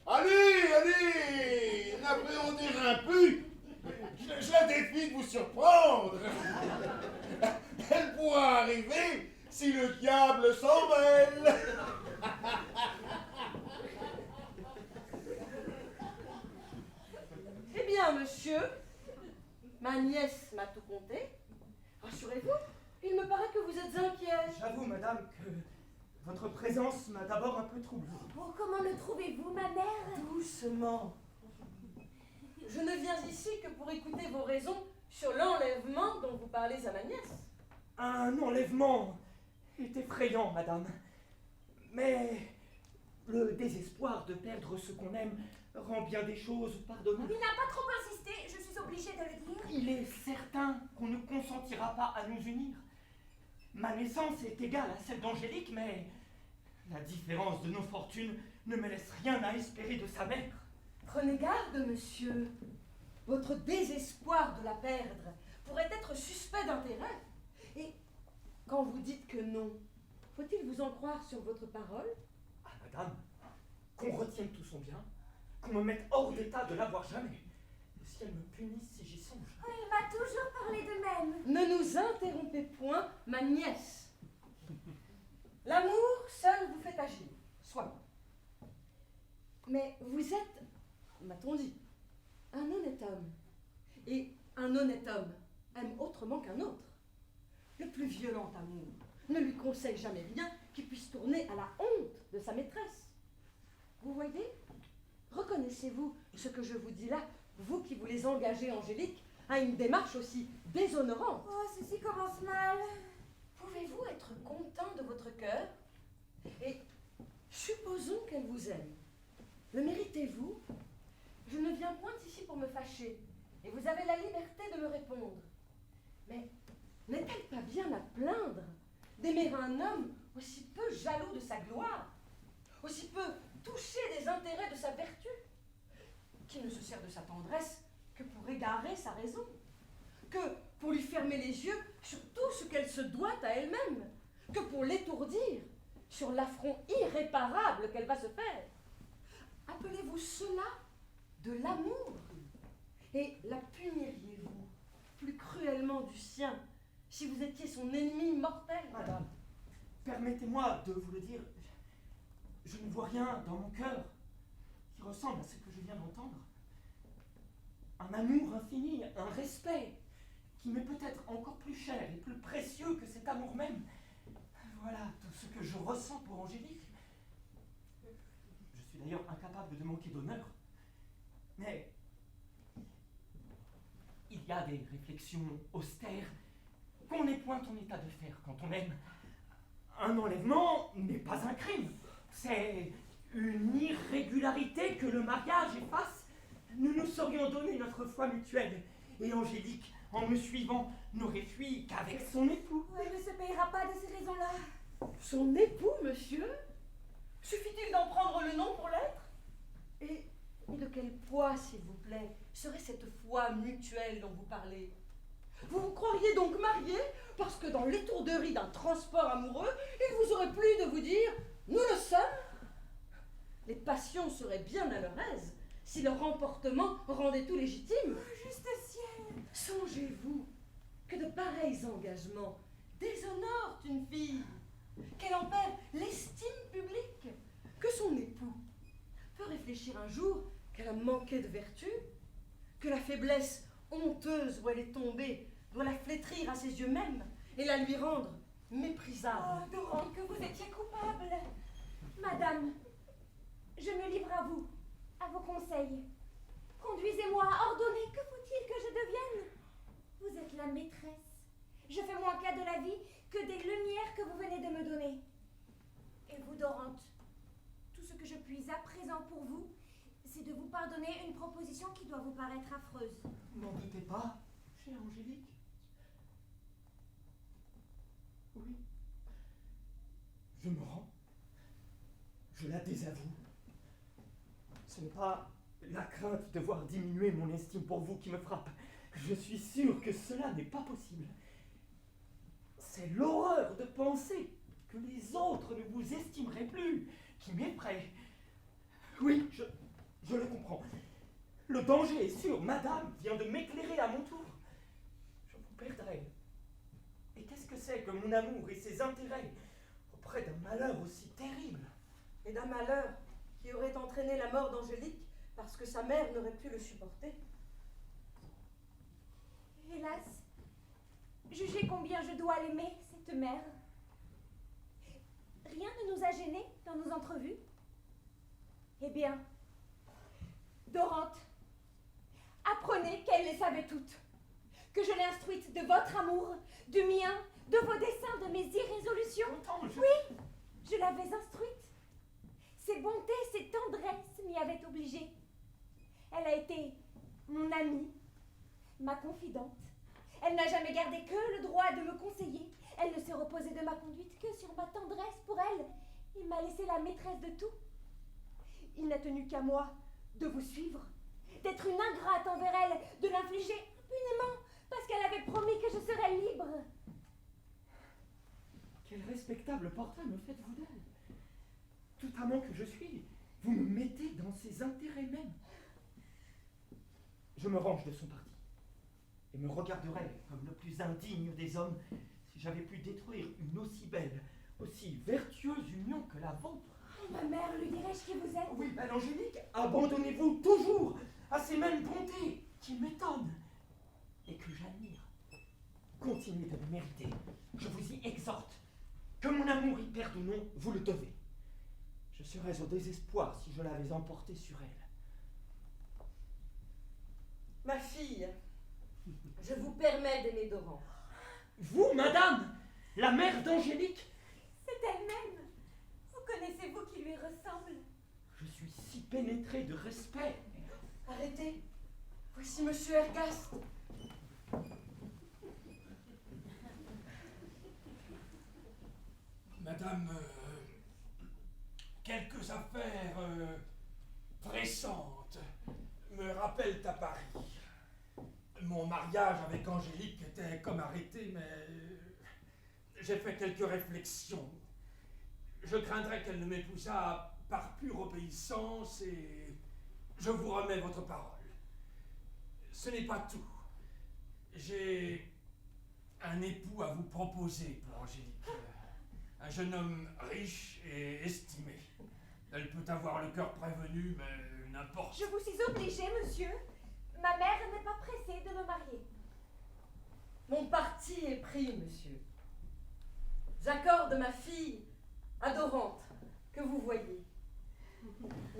Allez, allez! N'appréhendez un peu! Je la défie de vous surprendre! Elle pourra arriver si le diable s'en mêle! Eh bien, monsieur, ma nièce m'a tout conté. Rassurez-vous, il me paraît que vous êtes inquiet. J'avoue, madame, que votre présence m'a d'abord un peu troublé. Oh, comment le trouvez-vous, ma mère? Doucement. Je ne viens ici que pour écouter vos raisons sur l'enlèvement dont vous parlez à ma nièce. Un enlèvement est effrayant, madame. Mais le désespoir de perdre ce qu'on aime rend bien des choses pardonnables. Il n'a pas trop insisté, je suis obligée de le dire. Il est certain qu'on ne consentira pas à nous unir. Ma naissance est égale à celle d'Angélique, mais La différence de nos fortunes ne me laisse rien à espérer de sa mère. Prenez garde, monsieur. Votre désespoir de la perdre pourrait être suspect d'intérêt. Et quand vous dites que non, faut-il vous en croire sur votre parole? Ah, madame, qu'on retienne tout son bien, qu'on me mette hors d'état de l'avoir jamais. Le ciel me punisse si j'y songe. Oh, il m'a toujours parlé de même. Ne nous interrompez point, ma nièce. L'amour seul vous fait agir, soit. Mais vous êtes, m'a-t-on dit, un honnête homme. Et un honnête homme aime autrement qu'un autre. Le plus violent amour ne lui conseille jamais rien qui puisse tourner à la honte de sa maîtresse. Vous voyez? Reconnaissez-vous ce que je vous dis là, vous qui voulez engager Angélique à une démarche aussi déshonorante? Oh, ceci commence mal. Pouvez-vous être content de votre cœur? Et supposons qu'elle vous aime. Le méritez-vous? Je ne viens point ici pour me fâcher, et vous avez la liberté de me répondre. Mais n'est-elle pas bien à plaindre d'aimer un homme aussi peu jaloux de sa gloire, aussi peu touché des intérêts de sa vertu, qui ne se sert de sa tendresse que pour égarer sa raison, que pour lui fermer les yeux sur tout ce qu'elle se doit à elle-même, que pour l'étourdir sur l'affront irréparable qu'elle va se faire? Appelez-vous cela de l'amour? Et la puniriez-vous plus cruellement du sien si vous étiez son ennemi mortel? Madame, permettez-moi de vous le dire, je ne vois rien dans mon cœur qui ressemble à ce que je viens d'entendre. Un amour infini, un respect qui m'est peut-être encore plus cher et plus précieux que cet amour même. Voilà tout ce que je ressens pour Angélique. Je suis d'ailleurs incapable de manquer d'honneur. Mais il y a des réflexions austères qu'on n'est point en état de faire quand on aime. Un enlèvement n'est pas un crime. C'est une irrégularité que le mariage efface. Nous nous serions donné notre foi mutuelle. Et Angélique, en me suivant, n'aurait fui qu'avec son époux. Oh, elle ne se payera pas de ces raisons-là. Son époux, monsieur? Suffit-il d'en prendre le nom pour l'être? Et de quel poids, s'il vous plaît, serait cette foi mutuelle dont vous parlez? Vous vous croiriez donc marié parce que dans l'étourderie d'un transport amoureux, il vous aurait plu de vous dire « nous le sommes ». Les passions seraient bien à leur aise si leur emportement rendait tout légitime. Oh, juste ciel. Songez-vous que de pareils engagements déshonorent une fille, qu'elle en perd l'estime publique, que son époux peut réfléchir un jour qu'elle a manqué de vertu, que la faiblesse honteuse où elle est tombée doit la flétrir à ses yeux mêmes et la lui rendre méprisable. Oh, Dorante, que vous étiez coupable. Madame, je me livre à vous, à vos conseils. Conduisez-moi, ordonnez, que faut-il que je devienne? Vous êtes la maîtresse. Je fais moins cas de la vie que des lumières que vous venez de me donner. Et vous, Dorante, tout ce que je puis à présent pour vous, c'est de vous pardonner une proposition qui doit vous paraître affreuse. N'en doutez pas, chère Angélique. Oui. Je me rends. Je la désavoue. Ce n'est pas la crainte de voir diminuer mon estime pour vous qui me frappe. Je suis sûr que cela n'est pas possible. C'est l'horreur de penser que les autres ne vous estimeraient plus qui m'effraie. Oui, je le comprends. Le danger est sûr. Madame vient de m'éclairer à mon tour. Je vous perdrai. Et qu'est-ce que c'est que mon amour et ses intérêts auprès d'un malheur aussi terrible? Et d'un malheur qui aurait entraîné la mort d'Angélique parce que sa mère n'aurait pu le supporter. Hélas, jugez combien je dois l'aimer, cette mère. Rien ne nous a gênés dans nos entrevues. Eh bien, Dorante, apprenez qu'elle les savait toutes, que je l'ai instruite de votre amour, du mien, de vos desseins, de mes irrésolutions. Oui, je l'avais instruite. Ses bontés, ses tendresses m'y avaient obligée. Elle a été mon amie, ma confidente. Elle n'a jamais gardé que le droit de me conseiller. Elle ne s'est reposée de ma conduite que sur ma tendresse pour elle Il m'a laissé la maîtresse de tout. Il n'a tenu qu'à moi de vous suivre, d'être une ingrate envers elle, de l'infliger impunément, parce qu'elle avait promis que je serais libre. Quel respectable portrait me faites-vous d'elle? Tout amant que je suis, vous me mettez dans ses intérêts mêmes. Je me range de son parti et me regarderais comme le plus indigne des hommes si j'avais pu détruire une aussi belle, aussi vertueuse union que la vôtre. Oh, ma mère, lui dirais-je qui vous êtes? Oui, belle Angélique, abandonnez-vous toujours à ces mêmes bontés qui m'étonnent et que j'admire. Continuez de le mériter, je vous y exhorte. Que mon amour y perde ou non, vous le devez. Je serais au désespoir si je l'avais emporté sur elle. Ma fille, je vous permets d'aimer Doran. Vous, madame, la mère d'Angélique? C'est elle-même. Vous connaissez-vous qui lui ressemble? Je suis si pénétré de respect. Arrêtez. Voici Monsieur Ergast. Madame, quelques affaires pressantes me rappellent à Paris. Mon mariage avec Angélique était comme arrêté, mais j'ai fait quelques réflexions. Je craindrais qu'elle ne m'épousât par pure obéissance et je vous remets votre parole. Ce n'est pas tout. J'ai un époux à vous proposer pour Angélique. Un jeune homme riche et estimé. Elle peut avoir le cœur prévenu, mais n'importe. Je vous suis obligée, monsieur. Ma mère n'est pas pressée de me marier. Mon parti est pris, monsieur. J'accorde ma fille adorante, que vous voyez.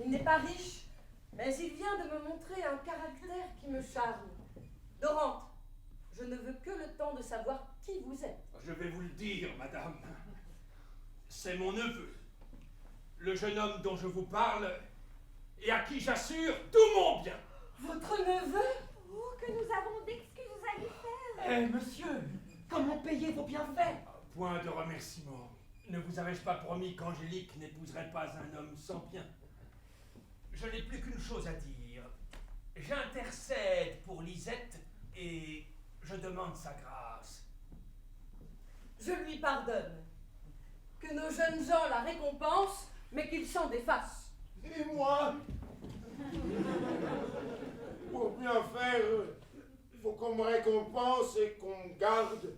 Il n'est pas riche, mais il vient de me montrer un caractère qui me charme. Dorante, je ne veux que le temps de savoir qui vous êtes. Je vais vous le dire, madame. C'est mon neveu, le jeune homme dont je vous parle et à qui j'assure tout mon bien. Votre neveu? Oh, que nous avons d'excuses à lui faire. Eh, monsieur, comment payer vos bienfaits? Point de remerciement. Ne vous avais-je pas promis qu'Angélique n'épouserait pas un homme sans bien? Je n'ai plus qu'une chose à dire. J'intercède pour Lisette et je demande sa grâce. Je lui pardonne. Que nos jeunes gens la récompensent, mais qu'ils s'en défassent. Et moi? Pour bien faire, faut qu'on me récompense et qu'on garde.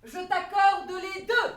Je t'accorde les deux.